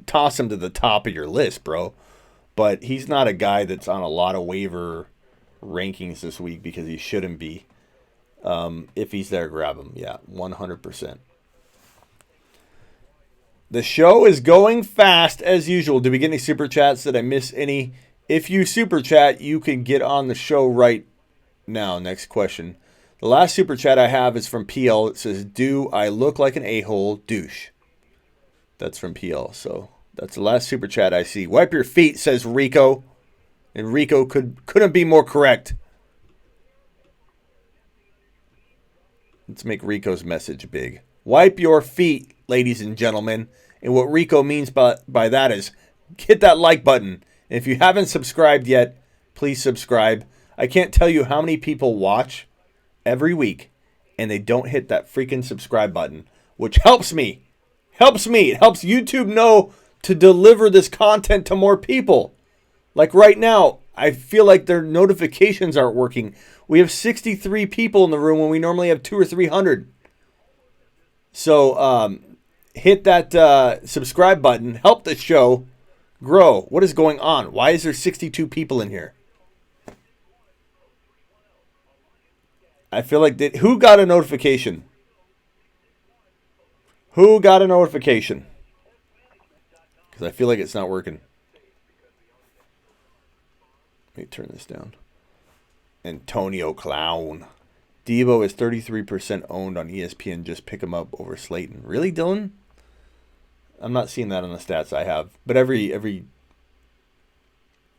toss him to the top of your list, bro. But he's not a guy that's on a lot of waiver rankings this week because he shouldn't be. If he's there, grab him. Yeah, 100%. The show is going fast as usual. Did we get any super chats? Did I miss any? If you super chat, you can get on the show right now. Next question. The last super chat I have is from PL. It says, "Do I look like an a-hole douche?" That's from PL. So that's the last super chat I see. Wipe your feet, says Rico. And Rico couldn't be more correct. Let's make Rico's message big. Wipe your feet, ladies and gentlemen. And what Rico means by that is hit that like button. And if you haven't subscribed yet, please subscribe. I can't tell you how many people watch every week and they don't hit that freaking subscribe button, which helps me. It helps YouTube know to deliver this content to more people. Like right now, I feel like their notifications aren't working. We have 63 people in the room when we normally have 200 or 300. So hit that subscribe button. Help the show grow. What is going on? Why is there 62 people in here? I feel like who got a notification? Who got a notification? Because I feel like it's not working. Let me turn this down. Antonio Clown. Deebo is 33% owned on ESPN. Just pick him up over Slayton. Really, Dylan? I'm not seeing that on the stats I have. But every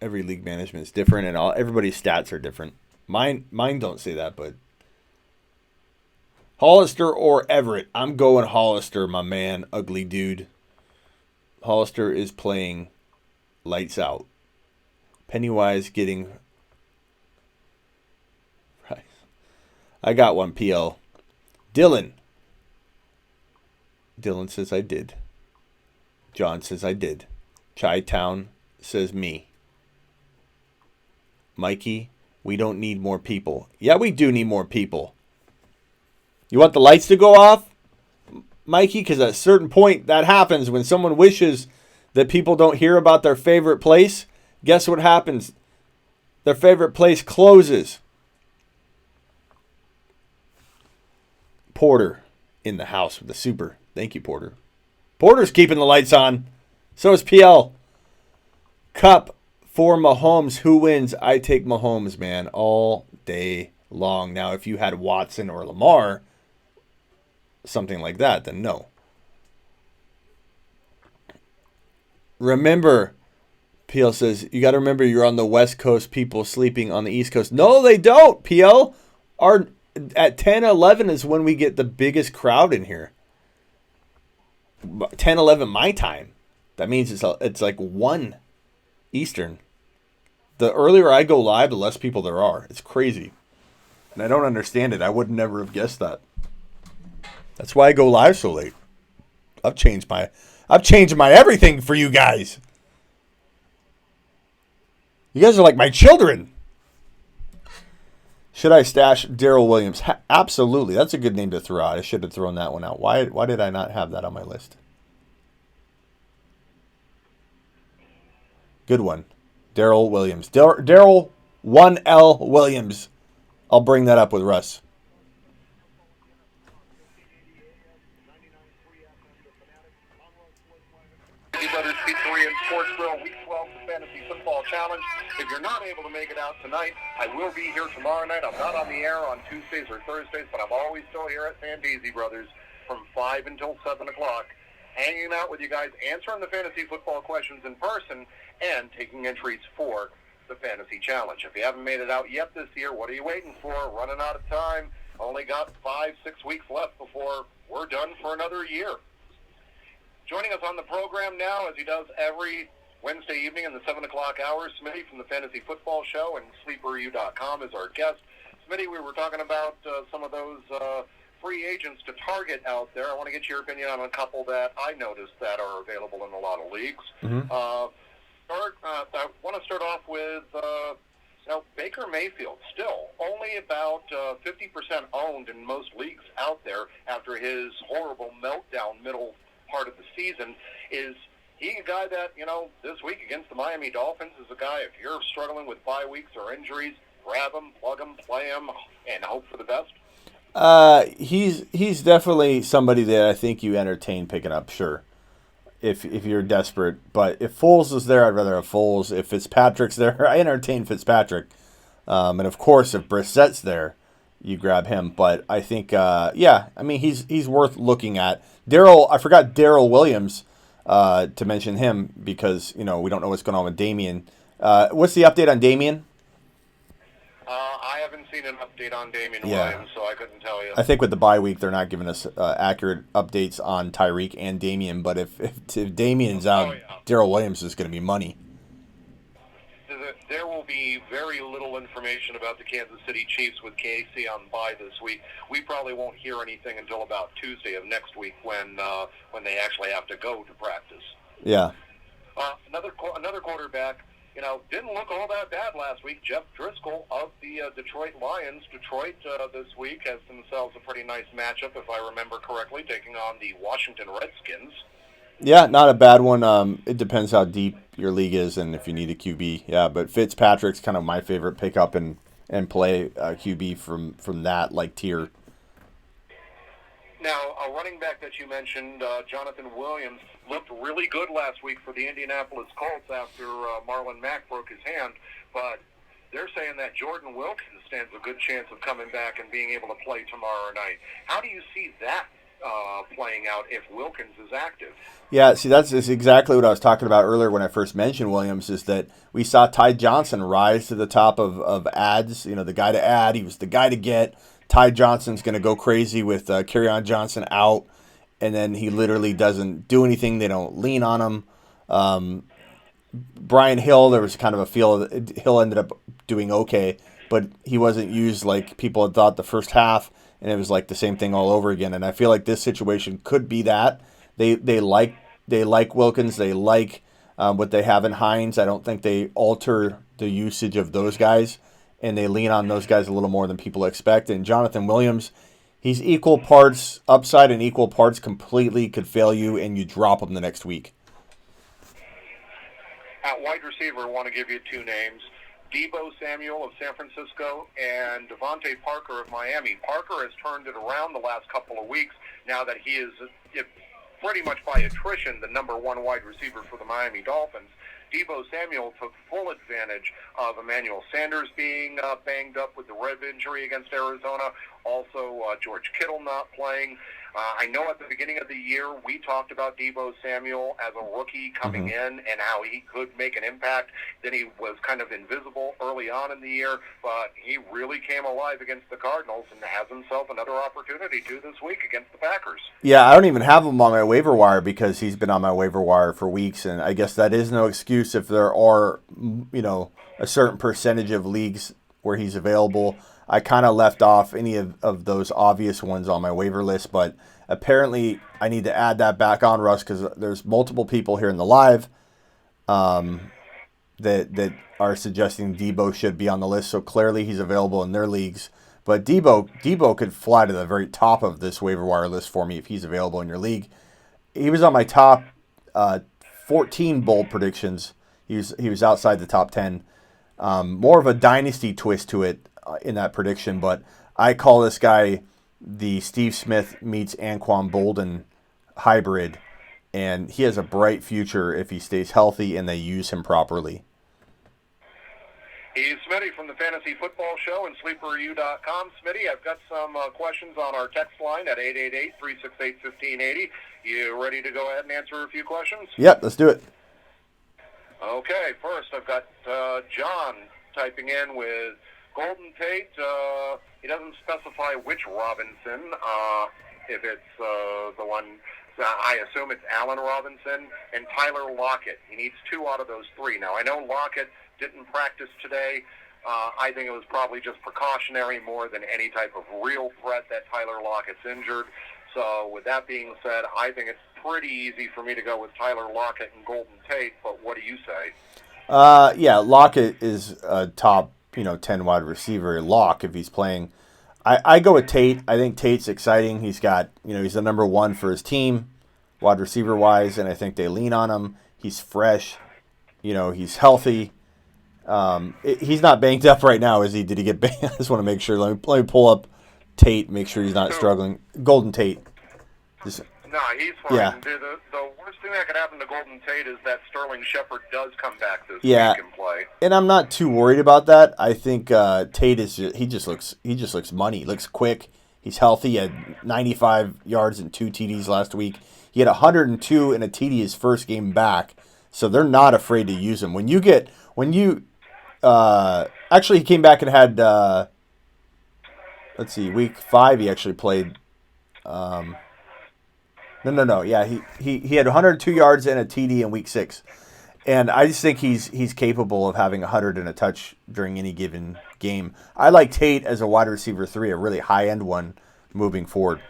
league management is different, and everybody's stats are different. Mine don't say that, but Hollister or Everett? I'm going Hollister, my man, ugly dude. Hollister is playing lights out. Pennywise getting... Right. I got one, PL. Dylan. Dylan says I did. John says I did. Chi-Town says me. Mikey, we don't need more people. Yeah, we do need more people. You want the lights to go off, Mikey? Because at a certain point, that happens when someone wishes that people don't hear about their favorite place. Guess what happens? Their favorite place closes. Porter in the house with the super. Thank you, Porter. Porter's keeping the lights on. So is PL. Cup for Mahomes. Who wins? I take Mahomes, man, all day long. Now, if you had Watson or Lamar, something like that, then no. Remember, PL says, you got to remember you're on the West Coast, people sleeping on the East Coast. No, they don't, PL. At 10, 11 is when we get the biggest crowd in here. 10, 11 my time. That means it's like 1 Eastern. The earlier I go live, the less people there are. It's crazy. And I don't understand it. I would never have guessed that. That's why I go live so late. I've changed my everything for you guys. You guys are like my children. Should I stash Daryl Williams? Absolutely. That's a good name to throw out. I should have thrown that one out. Why did I not have that on my list? Good one. Daryl Williams. Daryl 1L Williams. I'll bring that up with Russ. Brothers Pizzeria and Sports Grill, Week 12, the Fantasy Football Challenge. If you're not able to make it out tonight, I will be here tomorrow night. I'm not on the air on Tuesdays or Thursdays, but I'm always still here at Sandezi Brothers from 5 until 7 o'clock, hanging out with you guys, answering the fantasy football questions in person, and taking entries for the Fantasy Challenge. If you haven't made it out yet this year, what are you waiting for? Running out of time. Only got 5-6 weeks left before we're done for another year. Joining us on the program now, as he does every Wednesday evening in the 7 o'clock hour, Smitty from the Fantasy Football Show and SleeperU.com is our guest. Smitty, we were talking about some of those free agents to target out there. I want to get your opinion on a couple that I noticed that are available in a lot of leagues. Mm-hmm. I want to start off with Baker Mayfield, still only about 50% owned in most leagues out there after his horrible meltdown middle part of the season. Is he a guy that, this week against the Miami Dolphins is a guy, if you're struggling with bye weeks or injuries, grab him, plug him, play him, and hope for the best? He's definitely somebody that I think you entertain picking up, sure, if you're desperate. But if Foles is there, I'd rather have Foles. If Fitzpatrick's there, I entertain Fitzpatrick. And of course, if Brissett's there, you grab him. But I think, he's worth looking at. I forgot Daryl Williams to mention him because, we don't know what's going on with Damian. What's the update on Damian? I haven't seen an update on Damian Williams, so I couldn't tell you. I think with the bye week, they're not giving us accurate updates on Tyreek and Damian. But if Damian's out, Daryl Williams is going to be money. There will be very little information about the Kansas City Chiefs with Casey on bye this week. We probably won't hear anything until about Tuesday of next week when they actually have to go to practice. Yeah. Another quarterback, didn't look all that bad last week. Jeff Driscoll of the Detroit Lions. Detroit this week has themselves a pretty nice matchup, if I remember correctly, taking on the Washington Redskins. Yeah, not a bad one. It depends how deep your league is and if you need a QB. Yeah, but Fitzpatrick's kind of my favorite pickup and play QB from that tier. Now, a running back that you mentioned, Jonathan Williams, looked really good last week for the Indianapolis Colts after Marlon Mack broke his hand, but they're saying that Jordan Wilkins stands a good chance of coming back and being able to play tomorrow night. How do you see that playing out if Wilkins is active? Yeah, see, that's exactly what I was talking about earlier when I first mentioned Williams, is that we saw Ty Johnson rise to the top of ads, the guy to add. He was the guy to get. Ty Johnson's going to go crazy with Kerryon Johnson out, and then he literally doesn't do anything. They don't lean on him. Brian Hill, there was kind of a feel that Hill ended up doing okay, but he wasn't used like people had thought the first half, and it was like the same thing all over again. And I feel like this situation could be that. They like Wilkins. They like what they have in Hines. I don't think they alter the usage of those guys, and they lean on those guys a little more than people expect. And Jonathan Williams, he's equal parts upside and equal parts completely could fail you, and you drop him the next week. At wide receiver, I want to give you two names. Deebo Samuel of San Francisco and Devontae Parker of Miami. Parker has turned it around the last couple of weeks now that he is pretty much by attrition the number one wide receiver for the Miami Dolphins. Deebo Samuel took full advantage of Emmanuel Sanders being banged up with the rib injury against Arizona. Also, George Kittle not playing. I know at the beginning of the year we talked about Deebo Samuel as a rookie coming in and how he could make an impact. Then he was kind of invisible early on in the year, but he really came alive against the Cardinals and has himself another opportunity to this week against the Packers. Yeah, I don't even have him on my waiver wire because he's been on my waiver wire for weeks, and I guess that is no excuse if there are, a certain percentage of leagues where he's available. I kind of left off any of those obvious ones on my waiver list, but apparently I need to add that back on, Russ, because there's multiple people here in the live that are suggesting Deebo should be on the list, so clearly he's available in their leagues. But Deebo could fly to the very top of this waiver wire list for me if he's available in your league. He was on my top 14 bold predictions. He was outside the top 10. More of a dynasty twist to it in that prediction, but I call this guy the Steve Smith meets Anquan Bolden hybrid, and he has a bright future if he stays healthy and they use him properly. He's Smitty from the Fantasy Football Show and SleeperU.com. Smitty, I've got some questions on our text line at 888-368-1580. You ready to go ahead and answer a few questions? Yep, let's do it. Okay, first I've got John typing in with Golden Tate. He doesn't specify which Robinson, if it's the one, I assume it's Allen Robinson, and Tyler Lockett. He needs 2 out of those 3. Now, I know Lockett didn't practice today. I think it was probably just precautionary more than any type of real threat that Tyler Lockett's injured. So with that being said, I think it's pretty easy for me to go with Tyler Lockett and Golden Tate, but what do you say? Yeah, Lockett is a top 10 wide receiver lock if he's playing. I go with Tate. I think Tate's exciting. He's got, he's the number 1 for his team, wide receiver wise, and I think they lean on him. He's fresh. He's healthy. He's not banged up right now, is he? Did he get banged? I just want to make sure. Let me pull up Tate, make sure he's not struggling. Golden Tate. No, he's fine. Yeah. The worst thing that could happen to Golden Tate is that Sterling Shepard does come back this Yeah. week and play. And I'm not too worried about that. I think Tate he just looks money. He looks quick. He's healthy. He had 95 yards and 2 TDs last week. He had 102 in a TD his first game back. So they're not afraid to use him. Actually he came back and had week 5 he actually played. No. Yeah, he had 102 yards and a TD in week 6. And I just think he's capable of having 100 and a touch during any given game. I like Tate as a wide receiver 3, a really high-end one moving forward.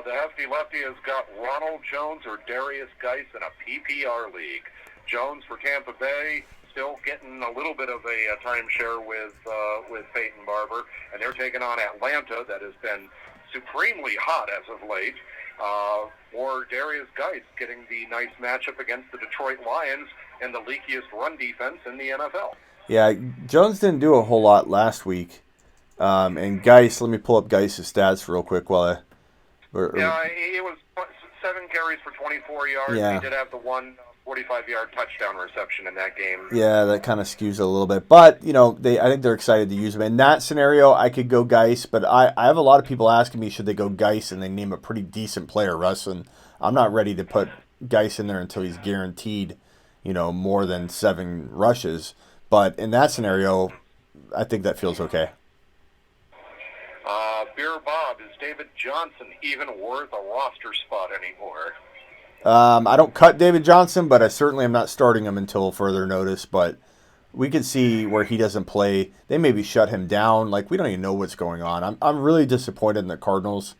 The Hefty Lefty has got Ronald Jones or Darius Geis in a PPR league. Jones for Tampa Bay, still getting a little bit of a timeshare with Peyton Barber, and they're taking on Atlanta that has been supremely hot as of late. Or Darius Geis getting the nice matchup against the Detroit Lions and the leakiest run defense in the NFL. Yeah, Jones didn't do a whole lot last week. And Geis, let me pull up Geis' stats real quick while I... Yeah, he was 7 carries for 24 yards. Yeah. He did have the one 45-yard touchdown reception in that game. Yeah, that kind of skews it a little bit. But, I think they're excited to use him. In that scenario, I could go Geis, but I have a lot of people asking me, should they go Geis, and they name a pretty decent player, Russ, and I'm not ready to put Geis in there until he's guaranteed, more than 7 rushes. But in that scenario, I think that feels okay. Beer Bob, is David Johnson even worth a roster spot anymore? I don't cut David Johnson, but I certainly am not starting him until further notice. But we can see where he doesn't play. They maybe shut him down. Like, we don't even know what's going on. I'm really disappointed in the Cardinals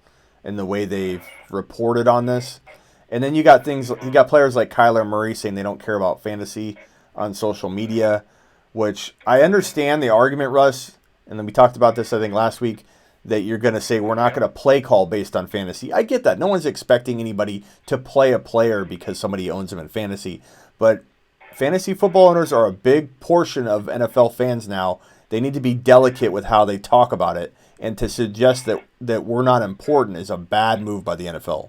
and the way they've reported on this. And then you got players like Kyler Murray saying they don't care about fantasy on social media, which I understand the argument, Russ. And then we talked about this, I think, last week, that you're going to say we're not going to play call based on fantasy. I get that. No one's expecting anybody to play a player because somebody owns them in fantasy. But fantasy football owners are a big portion of NFL fans now. They need to be delicate with how they talk about it. And to suggest that we're not important is a bad move by the NFL.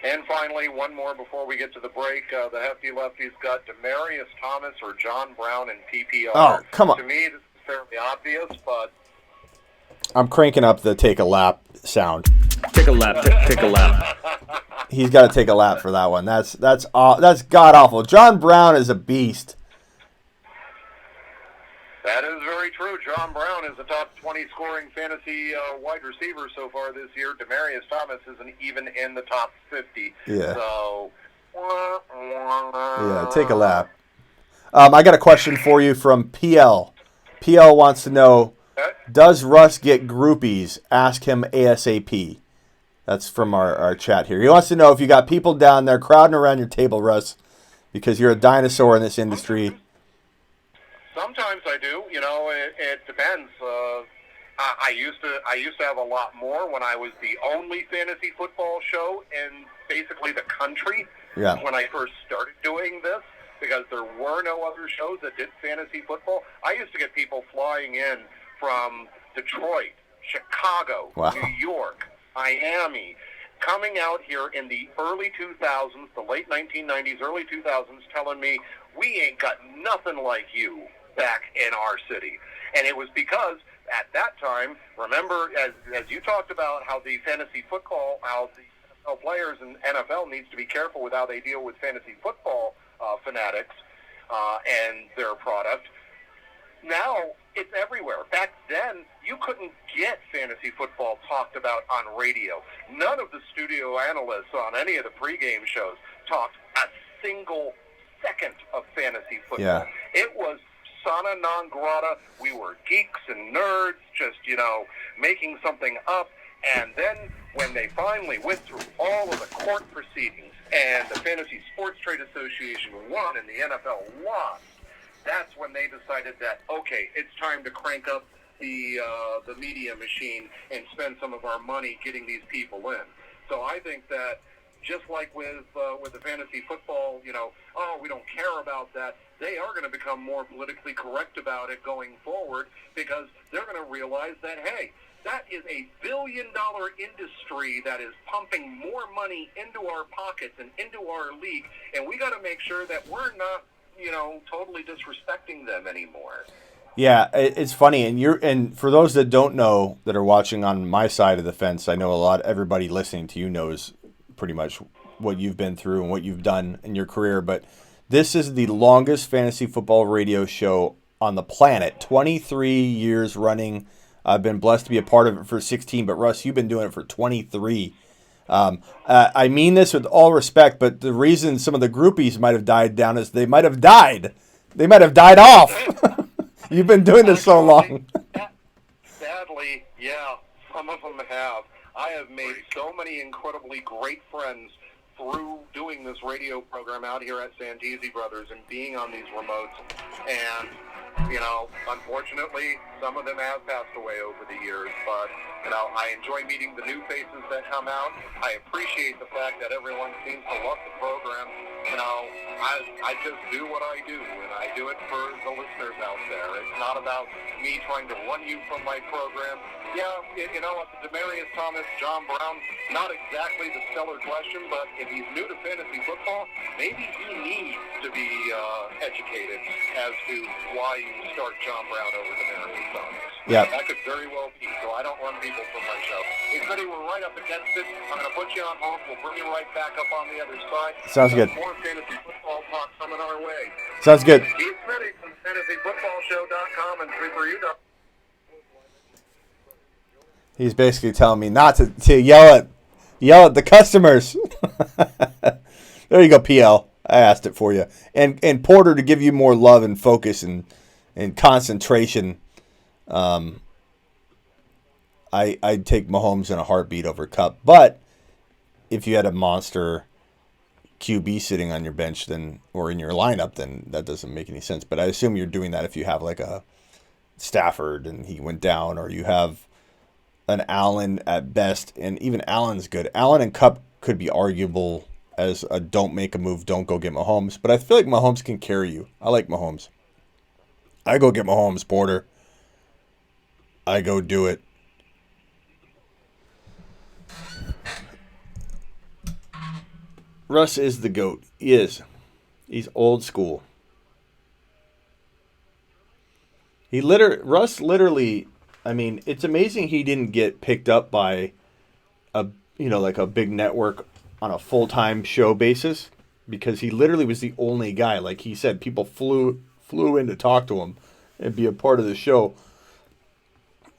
And finally, one more before we get to the break. The Hefty Lefty's got Demaryius Thomas or John Brown in PPR. Oh, come on. To me, this is fairly obvious, but... I'm cranking up the take a lap sound. Take a lap. Take a lap. He's got to take a lap for that one. That's god awful. John Brown is a beast. That is very true. John Brown is the top 20 scoring fantasy wide receiver so far this year. Demarius Thomas isn't even in the top 50. Yeah. So, yeah, take a lap. I got a question for you from PL. PL wants to know, does Russ get groupies? Ask him ASAP. That's from our chat here. He wants to know if you got people down there crowding around your table, Russ, because you're a dinosaur in this industry. Sometimes I do. You know, it depends. I used to have a lot more when I was the only fantasy football show in basically the country. Yeah. When I first started doing this, because there were no other shows that did fantasy football. I used to get people flying in from Detroit, Chicago, wow. New York, Miami, coming out here in the early 2000s, the late 1990s, early 2000s, telling me, we ain't got nothing like you back in our city. And it was because at that time, remember, as you talked about how the fantasy football, how the NFL players and NFL needs to be careful with how they deal with fantasy football fanatics and their product. Now it's everywhere. Back then, you couldn't get fantasy football talked about on radio. None of the studio analysts on any of the pregame shows talked a single second of fantasy football. Yeah. It was persona non grata. We were geeks and nerds, just, making something up. And then when they finally went through all of the court proceedings and the Fantasy Sports Trade Association won and the NFL lost, that's when they decided that, okay, it's time to crank up the media machine and spend some of our money getting these people in. So I think that just like with the fantasy football, we don't care about that. They are going to become more politically correct about it going forward because they're going to realize that, hey, that is a billion-dollar industry that is pumping more money into our pockets and into our league, and we got to make sure that we're not, totally disrespecting them anymore. Yeah, it's funny, and for those that don't know that are watching on my side of the fence, I know everybody listening to you knows pretty much what you've been through and what you've done in your career, but this is the longest fantasy football radio show on the planet, 23 years running. I've been blessed to be a part of it for 16, but Russ, you've been doing it for 23. I mean this with all respect, but the reason some of the groupies might have died down is they might have died. They might have died off. You've been doing this so long. Sadly, yeah, some of them have. I have made so many incredibly great friends through doing this radio program out here at Santisi Brothers and being on these remotes. And, unfortunately, some of them have passed away over the years. But, I enjoy meeting the new faces that come out. I appreciate the fact that everyone seems to love the program. I just do what I do, and I do it for the listeners out there. It's not about me trying to run you from my program. Yeah, the Demarius Thomas, John Brown, not exactly the stellar question, but if he's new to fantasy football, maybe he needs to be educated as to why you start John Brown over Demarius Thomas. Yeah. That could very well be, so I don't run people from my show. Hey, Smitty, we're right up against it. I'm going to put you on hold. We'll bring you right back up on the other side. Sounds good. More fantasy football talk coming our way. Sounds good. Keith Smitty from fantasyfootballshow.com and SuperU.com. He's basically telling me not to yell at the customers. There you go, PL. I asked it for you. And Porter, to give you more love and focus and concentration, I'd take Mahomes in a heartbeat over Kupp. But if you had a monster QB sitting on your bench or in your lineup, then that doesn't make any sense. But I assume you're doing that if you have like a Stafford and he went down, or you have an Allen at best, and even Allen's good. Allen and Kupp could be arguable as a don't make a move, don't go get Mahomes. But I feel like Mahomes can carry you. I like Mahomes. I go get Mahomes, Porter. I go do it. Russ is the GOAT. He is. He's old school. Russ literally I mean, it's amazing he didn't get picked up by a like a big network on a full-time show basis, because he literally was the only guy. Like he said, people flew in to talk to him and be a part of the show.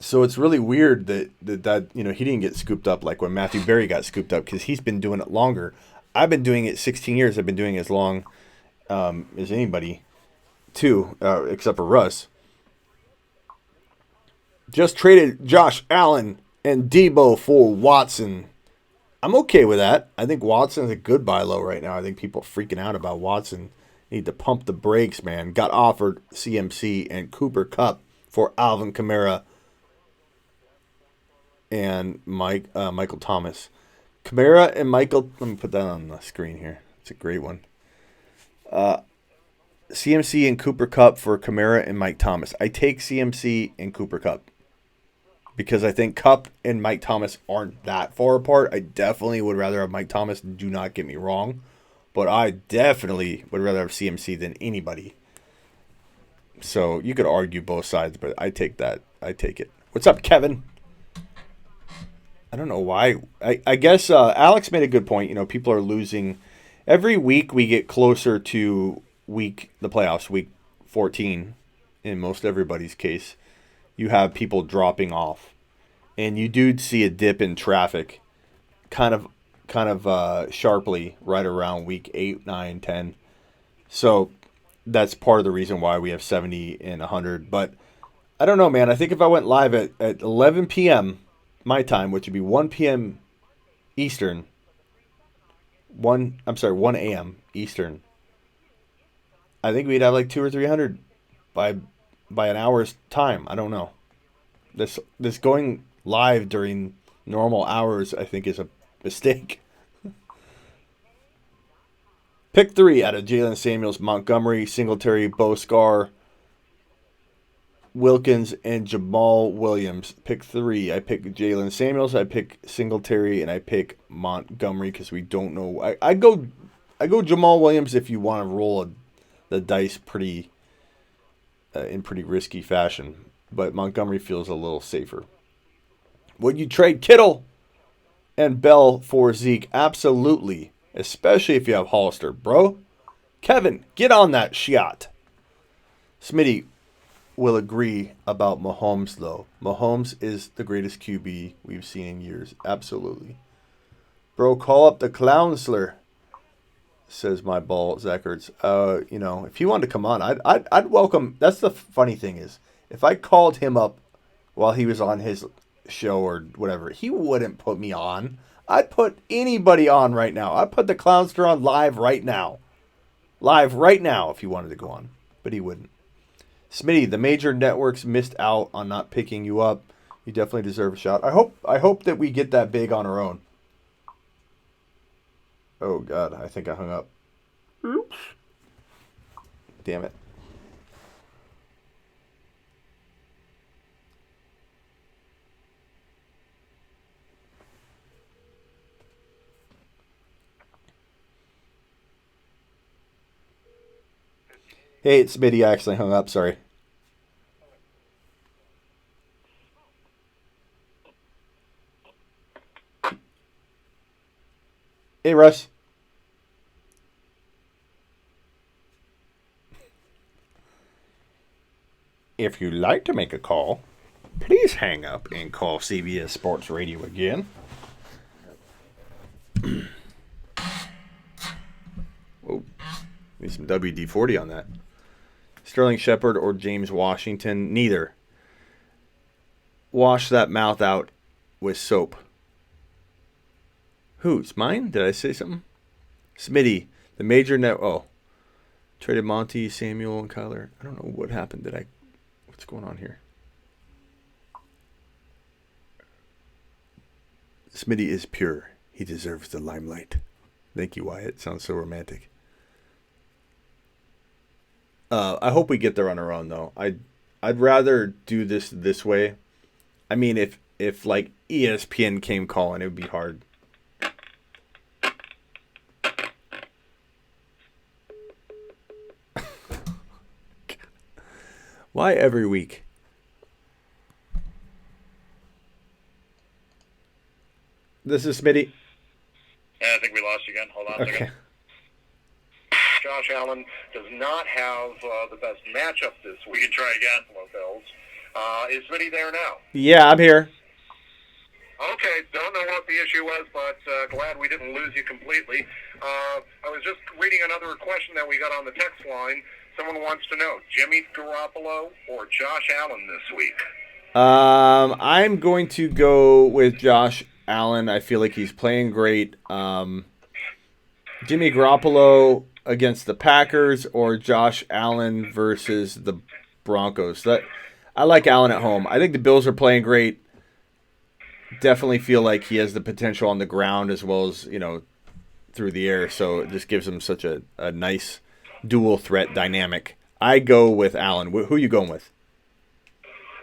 So it's really weird that he didn't get scooped up like when Matthew Berry got scooped up, because he's been doing it longer. I've been doing it 16 years. I've been doing it as long as anybody, too, except for Russ. Just traded Josh Allen and Debo for Watson. I'm okay with that. I think Watson's a good buy low right now. I think people are freaking out about Watson. Need to pump the brakes, man. Got offered CMC and Cooper Kupp for Alvin Kamara and Michael Thomas. Kamara and Michael, let me put that on the screen here. It's a great one. CMC and Cooper Kupp for Kamara and Mike Thomas. I take CMC and Cooper Kupp because I think Kupp and Mike Thomas aren't that far apart. I definitely would rather have Mike Thomas, do not get me wrong, but I definitely would rather have CMC than anybody. So you could argue both sides, but I take that. I take it. What's up, Kevin? I don't know why. I guess Alex made a good point. People are losing. Every week we get closer to the playoffs, week 14, in most everybody's case. You have people dropping off. And you do see a dip in traffic kind of sharply right around week 8, 9, 10. So that's part of the reason why we have 70 and 100. But I don't know, man. I think if I went live at 11 p.m., my time, which would be 1 p.m. Eastern. 1 a.m. Eastern. I think we'd have like 200 or 300 by an hour's time. I don't know. This going live during normal hours, I think, is a mistake. Pick 3 out of Jalen Samuels, Montgomery, Singletary, Boscar, Wilkins, and Jamal Williams. Pick 3. I pick Jalen Samuels, I pick Singletary, and I pick Montgomery because we don't know. I go Jamal Williams if you want to roll the dice pretty in pretty risky fashion, but Montgomery feels a little safer. Would you trade Kittle and Bell for Zeke? Absolutely, especially if you have Hollister, bro. Kevin, get on that shot. Smitty will agree about Mahomes, though. Mahomes is the greatest QB we've seen in years. Absolutely. Bro, call up the Clownsler, says my ball, Zach Ertz. If he wanted to come on, I'd welcome. That's the funny thing is, if I called him up while he was on his show or whatever, he wouldn't put me on. I'd put anybody on right now. I'd put the Clownster on live right now. Live right now if he wanted to go on. But he wouldn't. Smitty, the major networks missed out on not picking you up. You definitely deserve a shot. I hope that we get that big on our own. Oh, God. I think I hung up. Oops. Damn it. Hey, it's Smitty. I actually hung up. Sorry. Hey, Russ. If you'd like to make a call, please hang up and call CBS Sports Radio again. Oh, need some WD-40 on that. Sterling Shepard or James Washington? Neither. Wash that mouth out with soap. Who's mine? Did I say something? Smitty, the major net. Oh, traded Monty, Samuel, and Kyler. I don't know what happened. What's going on here? Smitty is pure. He deserves the limelight. Thank you, Wyatt. Sounds so romantic. I hope we get there on our own, though. I'd rather do this way. I mean, if like ESPN came calling, it would be hard. Why every week? This is Smitty. And I think we lost you again. Hold on a second. Josh Allen does not have the best matchup this week. We can try again. Bills. Is Smitty there now? Yeah, I'm here. Okay, don't know what the issue was, but glad we didn't lose you completely. I was just reading another question that we got on the text line. Someone wants to know, Jimmy Garoppolo or Josh Allen this week? I'm going to go with Josh Allen. I feel like he's playing great. Jimmy Garoppolo against the Packers or Josh Allen versus the Broncos. I like Allen at home. I think the Bills are playing great. Definitely feel like he has the potential on the ground as well as, through the air. So it just gives him such a nice dual threat dynamic. I go with Allen. Who are you going with?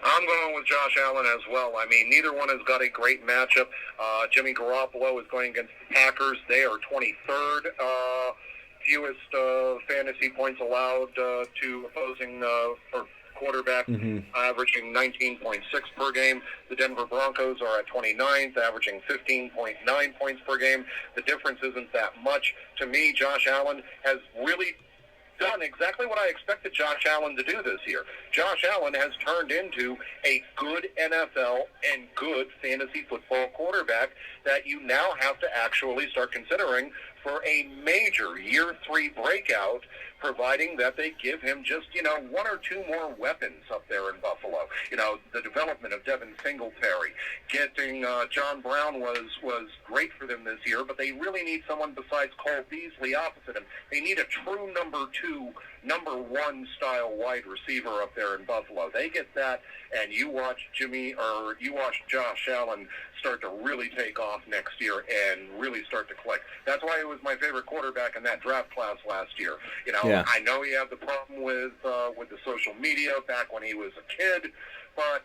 I'm going with Josh Allen as well. I mean, neither one has got a great matchup. Jimmy Garoppolo is going against the Packers. They are 23rd fewest fantasy points allowed to opposing or quarterback, averaging 19.6 per game. The Denver Broncos are at 29th, averaging 15.9 points per game. The difference isn't that much. To me, Josh Allen has really done exactly what I expected Josh Allen to do this year. Josh Allen has turned into a good NFL and good fantasy football quarterback that you now have to actually start considering for a major year 3 breakout, providing that they give him just, one or two more weapons up there in Buffalo. The development of Devin Singletary, getting John Brown was great for them this year, but they really need someone besides Cole Beasley opposite him. They need a true number 2, number 1 style wide receiver up there in Buffalo. They get that, and you watch Josh Allen start to really take off next year and really start to click. That's why it was my favorite quarterback in that draft class last year. I know he had the problem with the social media back when he was a kid, but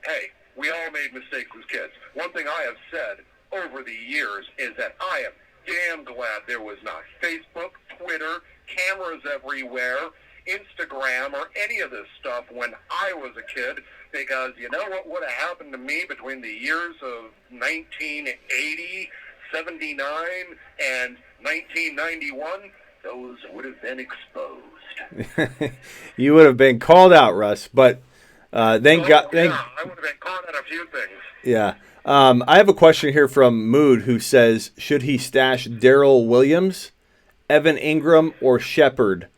hey, we all made mistakes as kids. One thing I have said over the years is that I am damn glad there was not Facebook, Twitter, cameras everywhere, Instagram, or any of this stuff when I was a kid, because you know what would have happened to me between the years of 1980, 79, and 1991? Those would have been exposed. You would have been called out, Russ, but thank God. Yeah, I would have been caught at a few things. Yeah. I have a question here from Mood who says, should he stash Darrell Williams, Evan Ingram, or Shepard?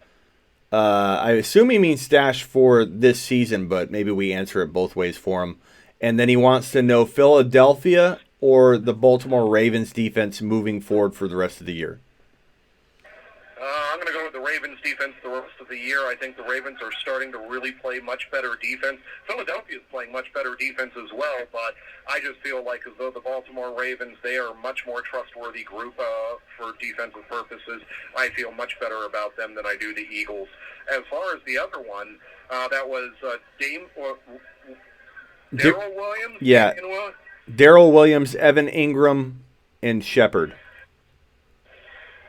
I assume he means stash for this season, but maybe we answer it both ways for him. And then he wants to know Philadelphia or the Baltimore Ravens defense moving forward for the rest of the year. I'm going to go with the Ravens defense the rest of the year. I think the Ravens are starting to really play much better defense. Philadelphia is playing much better defense as well, but I just feel like as though the Baltimore Ravens, they are a much more trustworthy group for defensive purposes. I feel much better about them than I do the Eagles. As far as the other one, that was Darrell Williams? Yeah, Darrell Williams, Evan Ingram, and Shepard.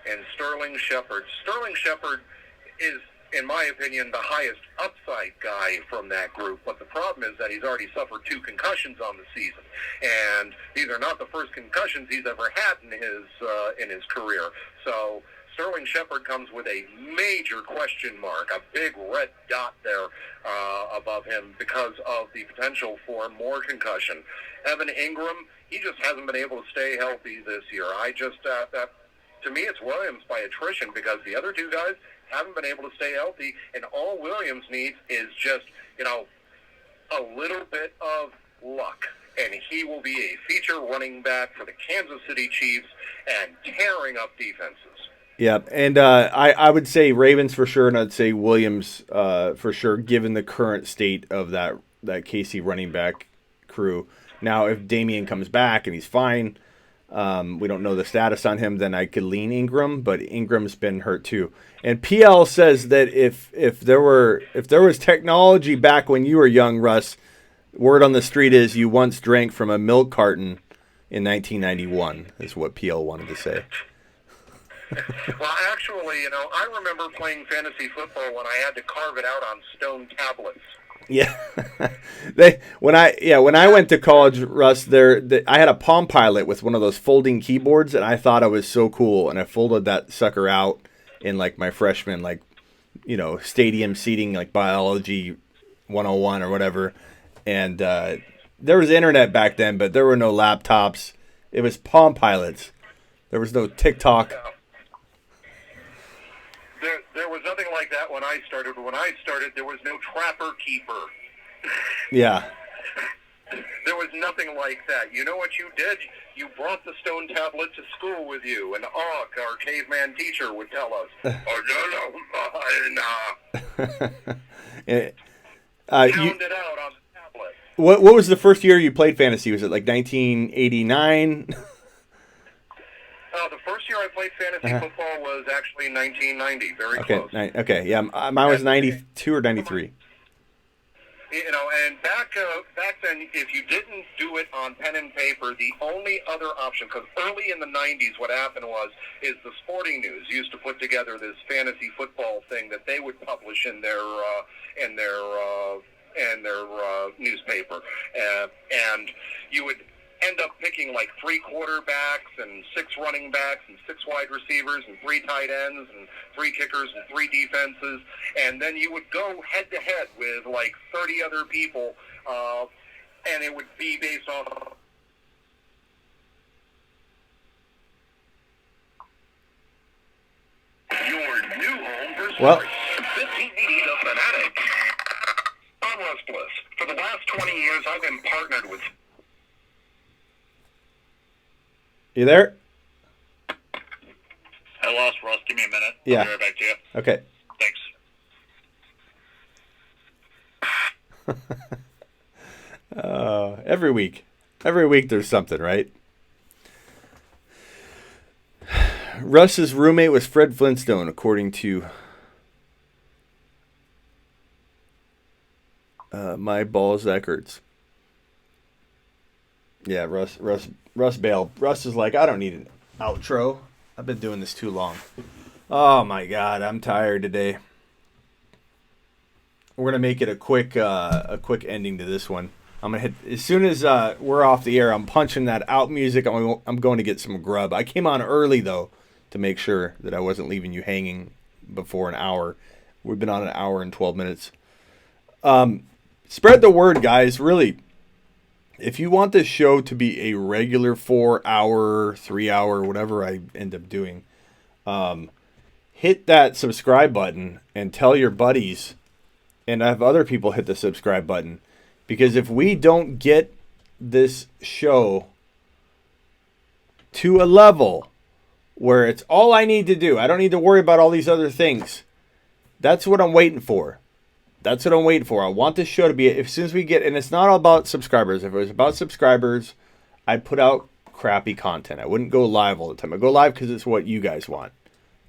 And Sterling Shepard. Sterling Shepard is, in my opinion, the highest upside guy from that group. But the problem is that he's already suffered 2 concussions on the season, and these are not the first concussions he's ever had in his career. So Sterling Shepard comes with a major question mark, a big red dot there above him because of the potential for more concussion. Evan Ingram, he just hasn't been able to stay healthy this year. To me, it's Williams by attrition because the other 2 guys haven't been able to stay healthy, and all Williams needs is just, a little bit of luck. And he will be a feature running back for the Kansas City Chiefs and tearing up defenses. Yeah, and I would say Ravens for sure, and I'd say Williams for sure, given the current state of that KC running back crew. Now, if Damian comes back and he's fine, we don't know the status on him, then I could lean Ingram, but Ingram's been hurt too. And PL says that if there was technology back when you were young, Russ, word on the street is you once drank from a milk carton in 1991, is what PL wanted to say. Well, actually, I remember playing fantasy football when I had to carve it out on stone tablets. Yeah, when I went to college, Russ, I had a Palm Pilot with one of those folding keyboards, and I thought I was so cool, and I folded that sucker out in like my freshman stadium seating, like biology 101 or whatever, and there was internet back then, but there were no laptops. It was Palm Pilots. There was no TikTok. There was nothing like that when I started. When I started, there was no Trapper Keeper. Yeah. There was nothing like that. You know what you did? You brought the stone tablet to school with you, and our caveman teacher would tell us, pound it out on the tablet. What was the first year you played fantasy? Was it like 1989? The first year I played fantasy football was actually 1990. Very close. Okay, yeah, mine was 92 or 93. You know, and back then, if you didn't do it on pen and paper, the only other option, because early in the 90s, what happened is the Sporting News used to put together this fantasy football thing that they would publish in their newspaper, and you would end up picking like 3 quarterbacks and 6 running backs and 6 wide receivers and 3 tight ends and 3 kickers and 3 defenses, and then you would go head to head with like 30 other people, and it would be based on your new home for sports. 1580 The Fanatic. I'm Russ Bliss. For the last 20 years, I've been partnered with. You there? I lost Russ. Give me a minute. Yeah. I'll be right back to you. Okay. Thanks. Every week there's something, right? Russ's roommate was Fred Flintstone, according to my balls records. Yeah, Russ bailed. Russ is like, I don't need an outro. I've been doing this too long. Oh my God, I'm tired today. We're gonna make it a quick ending to this one. I'm gonna hit as soon as we're off the air. I'm punching that out music. I'm going to get some grub. I came on early though to make sure that I wasn't leaving you hanging before an hour. We've been on an hour and 12 minutes. Spread the word, guys. Really. If you want this show to be a regular 4-hour, 3-hour, whatever I end up doing, hit that subscribe button and tell your buddies and have other people hit the subscribe button. Because if we don't get this show to a level where it's all I need to do, I don't need to worry about all these other things. That's what I'm waiting for. That's what I'm waiting for. I want this show to be, as soon as we get, and it's not all about subscribers. If it was about subscribers, I'd put out crappy content. I wouldn't go live all the time. I go live because it's what you guys want.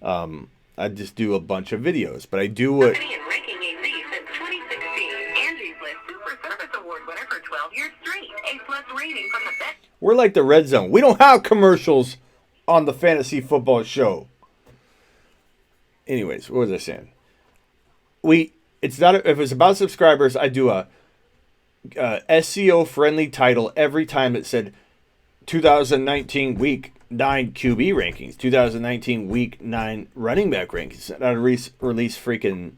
I'd just do a bunch of videos, but I do what. Ranking AZ since 2016. Angie's List Super Service Award winner for 12 years straight. A+ rating from the best. We're like the Red Zone. We don't have commercials on the fantasy football show. Anyways, what was I saying? It's not if it's about subscribers. I do a SEO friendly title every time it said 2019 Week 9 QB rankings, 2019 Week 9 running back rankings. And I'd release freaking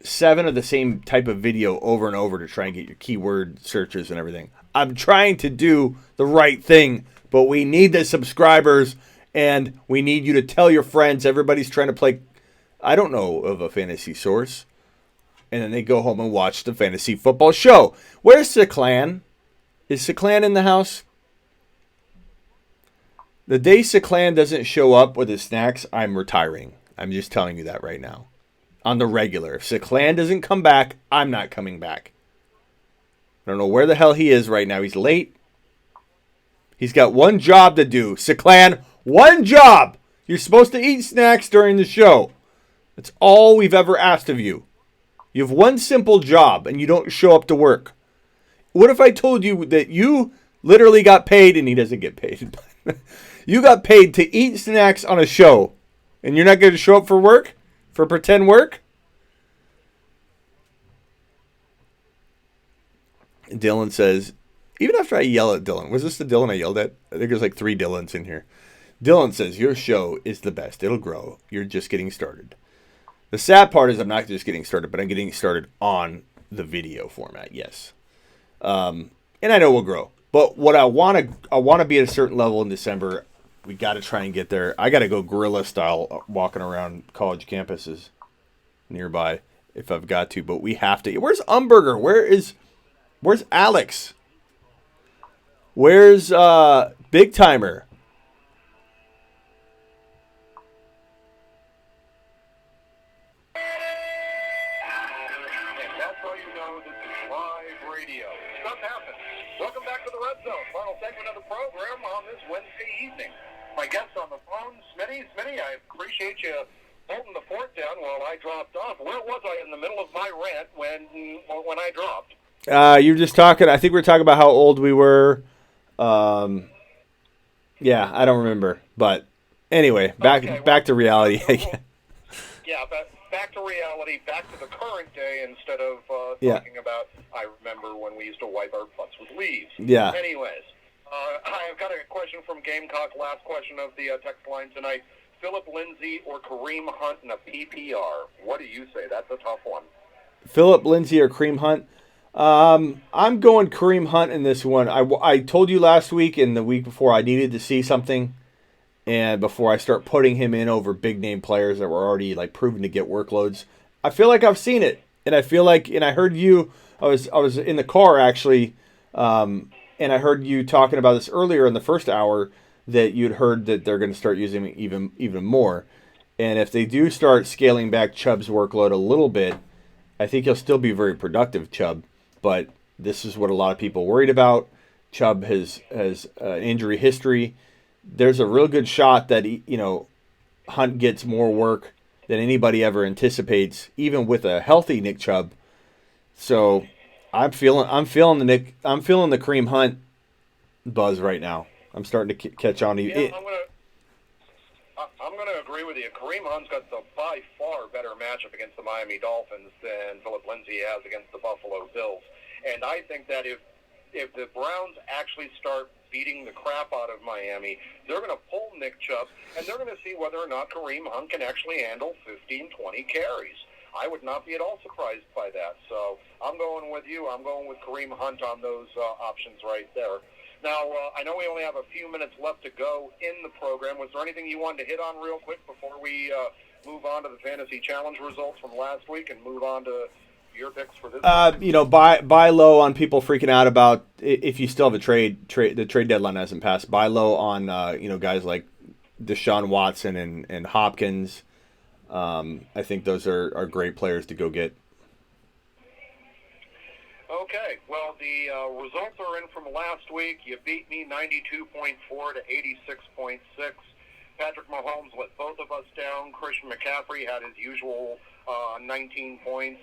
7 of the same type of video over and over to try and get your keyword searches and everything. I'm trying to do the right thing, but we need the subscribers and we need you to tell your friends. Everybody's trying to play. I don't know of a fantasy source. And then they go home and watch the fantasy football show. Where's Seclan? Is Seclan in the house? The day Seclan doesn't show up with his snacks, I'm retiring. I'm just telling you that right now. On the regular. If Seclan doesn't come back, I'm not coming back. I don't know where the hell he is right now. He's late. He's got one job to do. Seclan, one job! You're supposed to eat snacks during the show. That's all we've ever asked of you. You have one simple job and you don't show up to work. What if I told you that you literally got paid, and he doesn't get paid. You got paid to eat snacks on a show and you're not going to show up for work? For pretend work? Dylan says, even after I yell at Dylan, was this the Dylan I yelled at? I think there's like 3 Dylans in here. Dylan says, your show is the best. It'll grow. You're just getting started. The sad part is I'm not just getting started, but I'm getting started on the video format, yes. And I know we'll grow. But what I want to be at a certain level in December. We got to try and get there. I got to go guerrilla style walking around college campuses nearby if I've got to. But we have to. Where's Umberger? Where's Alex? Where's Big Timer? And that's how you know this is live radio. Stuff happens. Welcome back to the Red Zone. Final segment of the program on this Wednesday evening. My guest on the phone, Smitty. Smitty, I appreciate you holding the fort down while I dropped off. Where was I in the middle of my rant when I dropped? You were just talking. I think we were talking about how old we were. Yeah, I don't remember. But anyway, back to reality. Yeah, but back to reality, back to the current day instead of talking about, I remember when we used to wipe our butts with leaves. Yeah. Anyways, I've got a question from Gamecock, last question of the text line tonight. Philip Lindsay or Kareem Hunt in a PPR? What do you say? That's a tough one. Philip Lindsay or Kareem Hunt? I'm going Kareem Hunt in this one. I told you last week and the week before I needed to see something, and before I start putting him in over big name players that were already like proven to get workloads. I feel like I've seen it, and I feel like, and I heard you. I was in the car actually, and I heard you talking about this earlier in the first hour that you'd heard that they're going to start using him even more, and if they do start scaling back Chubb's workload a little bit, I think he'll still be very productive, Chubb. But this is what a lot of people worried about. Chubb has injury history. There's a real good shot that Hunt gets more work than anybody ever anticipates, even with a healthy Nick Chubb. So I'm feeling the Kareem Hunt buzz right now. I'm starting to catch on to you. Yeah, I'm gonna agree with you. Kareem Hunt's got the by far better matchup against the Miami Dolphins than Philip Lindsay has against the Buffalo Bills. And I think that if the Browns actually start beating the crap out of Miami, they're going to pull Nick Chubb, and they're going to see whether or not Kareem Hunt can actually handle 15, 20 carries. I would not be at all surprised by that. So I'm going with you. I'm going with Kareem Hunt on those options right there. Now, I know we only have a few minutes left to go in the program. Was there anything you wanted to hit on real quick before we move on to the Fantasy Challenge results from last week and move on to your picks for this week? Buy low on people freaking out about if you still have a trade. The trade deadline hasn't passed. Buy low on guys like Deshaun Watson and Hopkins. I think those are great players to go get. Okay, well, the results are in from last week. You beat me 92.4 to 86.6. Patrick Mahomes let both of us down. Christian McCaffrey had his usual 19 points.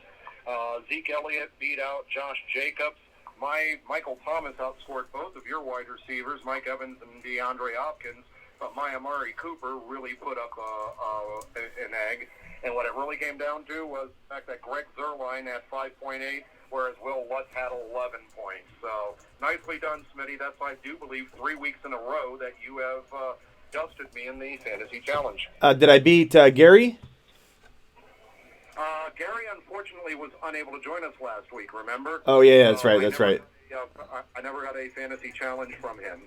Zeke Elliott beat out Josh Jacobs. Michael Thomas outscored both of your wide receivers, Mike Evans and DeAndre Hopkins. But my Amari Cooper really put up an egg. And what it really came down to was the fact that Greg Zuerlein had 5.8, whereas Will Lutz had 11 points. So nicely done, Smitty. That's, I do believe, 3 weeks in a row that you have dusted me in the Fantasy Challenge. Did I beat Gary? Gary, unfortunately, was unable to join us last week, remember? Oh, yeah, that's right, that's right. I never got a Fantasy Challenge from him.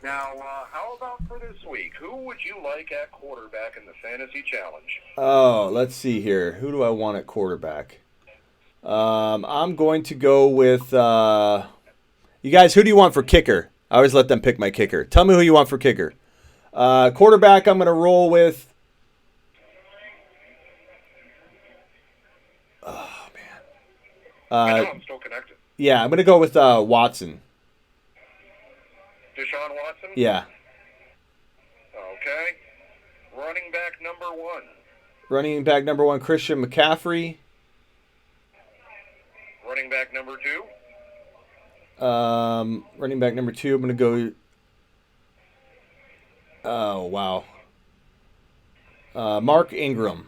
Now, how about for this week? Who would you like at quarterback in the Fantasy Challenge? Oh, let's see here. Who do I want at quarterback? I'm going to go with... you guys, who do you want for kicker? I always let them pick my kicker. Tell me who you want for kicker. Quarterback, I'm going to roll with... Oh, man. I know I'm still connected. Yeah, I'm going to go with Watson. Deshaun Watson? Yeah. Okay. Running back number one. Running back number one, Christian McCaffrey. Running back number two. Running back number two, I'm going to go... Oh, wow. Mark Ingram.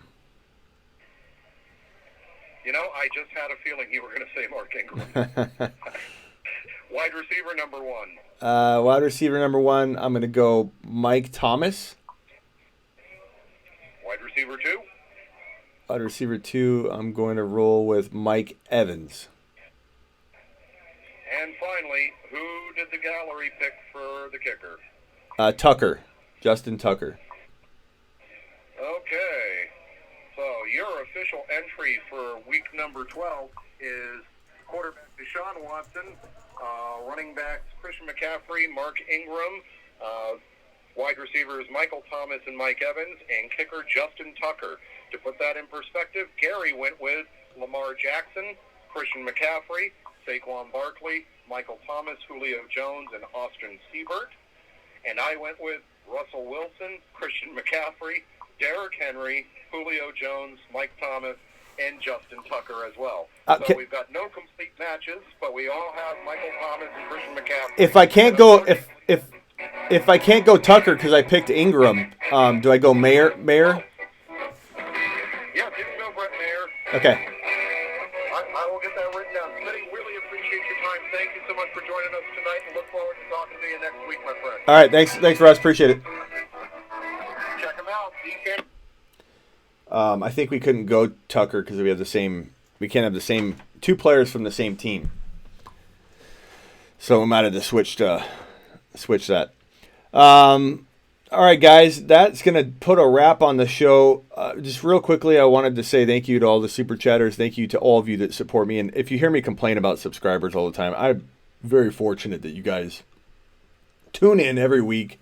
You know, I just had a feeling you were going to say Mark Ingram. Wide receiver number 1. Wide receiver number 1, I'm going to go Mike Thomas. Wide receiver 2. Wide receiver 2, I'm going to roll with Mike Evans. And finally, who did the gallery pick for the kicker? Tucker. Justin Tucker. Okay. So your official entry for week number 12 is quarterback Deshaun Watson, running backs Christian McCaffrey, Mark Ingram, wide receivers Michael Thomas and Mike Evans, and kicker Justin Tucker. To put that in perspective, Gary went with Lamar Jackson, Christian McCaffrey, Saquon Barkley, Michael Thomas, Julio Jones, and Austin Seibert. And I went with Russell Wilson, Christian McCaffrey, Derrick Henry, Julio Jones, Mike Thomas, and Justin Tucker as well. So we've got no complete matches, but we all have Michael Thomas and Christian McCaffrey. If I can't go, if I can't go Tucker because I picked Ingram, do I go Mayer? Yeah, you can go Brett Mayer. Okay. I will get that written down. Smitty, really appreciate your time. Thank you so much for joining us tonight, and look forward to talking to you next week, my friend. All right, thanks, Russ. Appreciate it. Check him out. DK. I think we couldn't go Tucker because we have the same. We can't have the same two players from the same team. So we might have to switch that. All right, guys, that's going to put a wrap on the show. Just real quickly, I wanted to say thank you to all the super chatters. Thank you to all of you that support me. And if you hear me complain about subscribers all the time, I'm very fortunate that you guys tune in every week,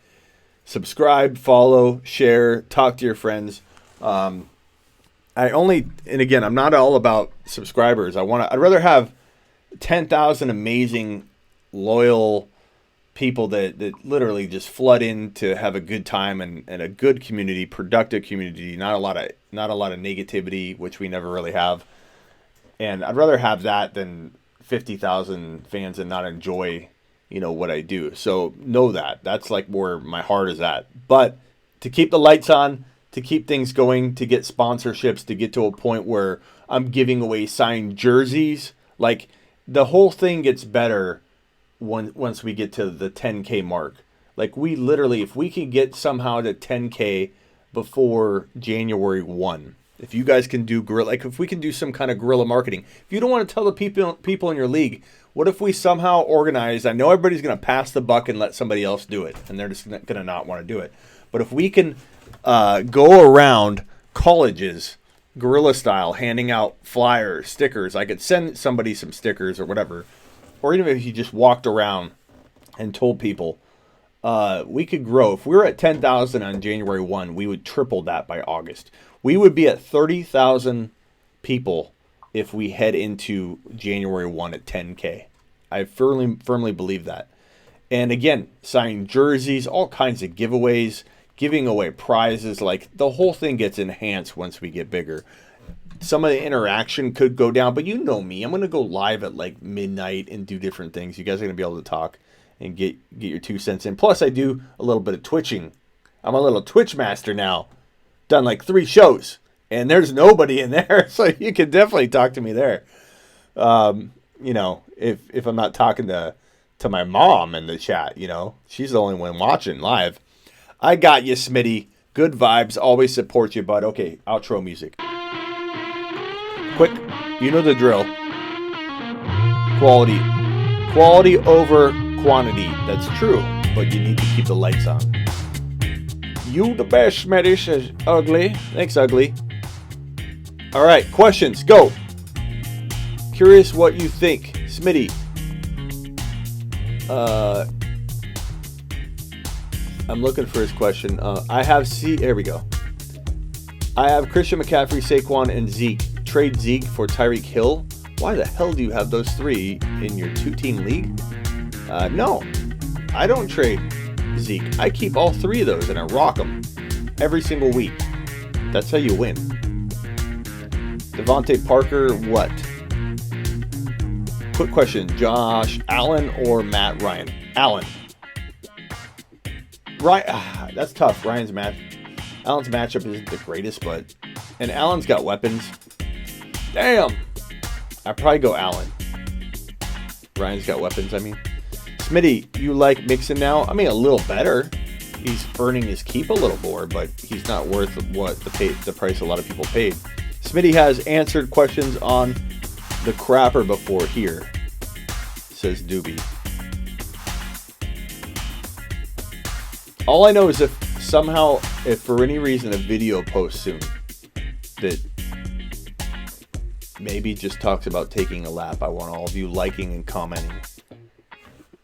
subscribe, follow, share, talk to your friends. And again, I'm not all about subscribers. I'd rather have 10,000 amazing, loyal people that literally just flood in to have a good time and a good community, productive community, not a lot of negativity, which we never really have. And I'd rather have that than 50,000 fans and not enjoy, what I do. So know that's like where my heart is at. But to keep the lights on, to keep things going, to get sponsorships, to get to a point where I'm giving away signed jerseys, like the whole thing gets better once we get to the 10K mark. Like we literally, if we can get somehow to 10K before January 1, if you guys can do if we can do some kind of guerrilla marketing, if you don't want to tell the people in your league, what if we somehow organize, I know everybody's going to pass the buck and let somebody else do it, and they're just going to not want to do it. But if we can go around colleges, guerrilla style, handing out flyers, stickers, I could send somebody some stickers or whatever. Or even if you just walked around and told people, we could grow. If we were at 10,000 on January 1, we would triple that by August. We would be at 30,000 people if we head into January 1 at 10K. I firmly believe that. And again, signing jerseys, all kinds of giveaways, giving away prizes. Like the whole thing gets enhanced once we get bigger. Some of the interaction could go down, but you know me. I'm going to go live at like midnight and do different things. You guys are going to be able to talk and get your 2 cents in. Plus, I do a little bit of twitching. I'm a little Twitch master now. Done like 3 shows, and there's nobody in there, so you can definitely talk to me there. If I'm not talking to my mom in the chat, she's the only one watching live. I got you, Smitty. Good vibes. Always support you, bud. Okay, outro music. Quick, you know the drill. Quality over quantity. That's true, but you need to keep the lights on. You the best, Smitty, says Ugly. Thanks, Ugly. All right, questions, go. Curious what you think, Smitty. I'm looking for his question. Here we go. I have Christian McCaffrey, Saquon, and Zeke. Trade Zeke for Tyreek Hill. Why the hell do you have those 3 in your 2-team league? No, I don't trade Zeke. I keep all 3 of those and I rock them every single week. That's how you win. Devontae Parker, what? Quick question, Josh Allen or Matt Ryan? Allen. That's tough. Allen's matchup isn't the greatest, and Allen's got weapons. Damn. I'd probably go Allen. Ryan's got weapons, I mean. Smitty, you like Mixon now? I mean, a little better. He's earning his keep a little more, but he's not worth what the price a lot of people paid. Smitty has answered questions on the crapper before here, says Doobie. All I know is if for any reason a video posts soon that maybe just talks about taking a lap, I want all of you liking and commenting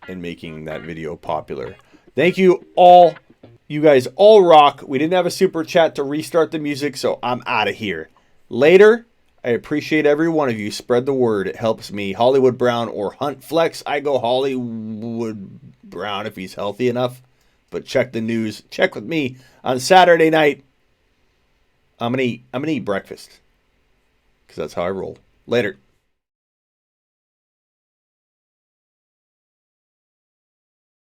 and making that video popular. Thank you all. You guys all rock. We didn't have a super chat to restart the music, so I'm out of here. Later, I appreciate every one of you. Spread the word. It helps me. Hollywood Brown or Hunt Flex. I go Hollywood Brown if he's healthy enough. But check the news. Check with me on Saturday night. I'm gonna eat breakfast because that's how I roll. Later.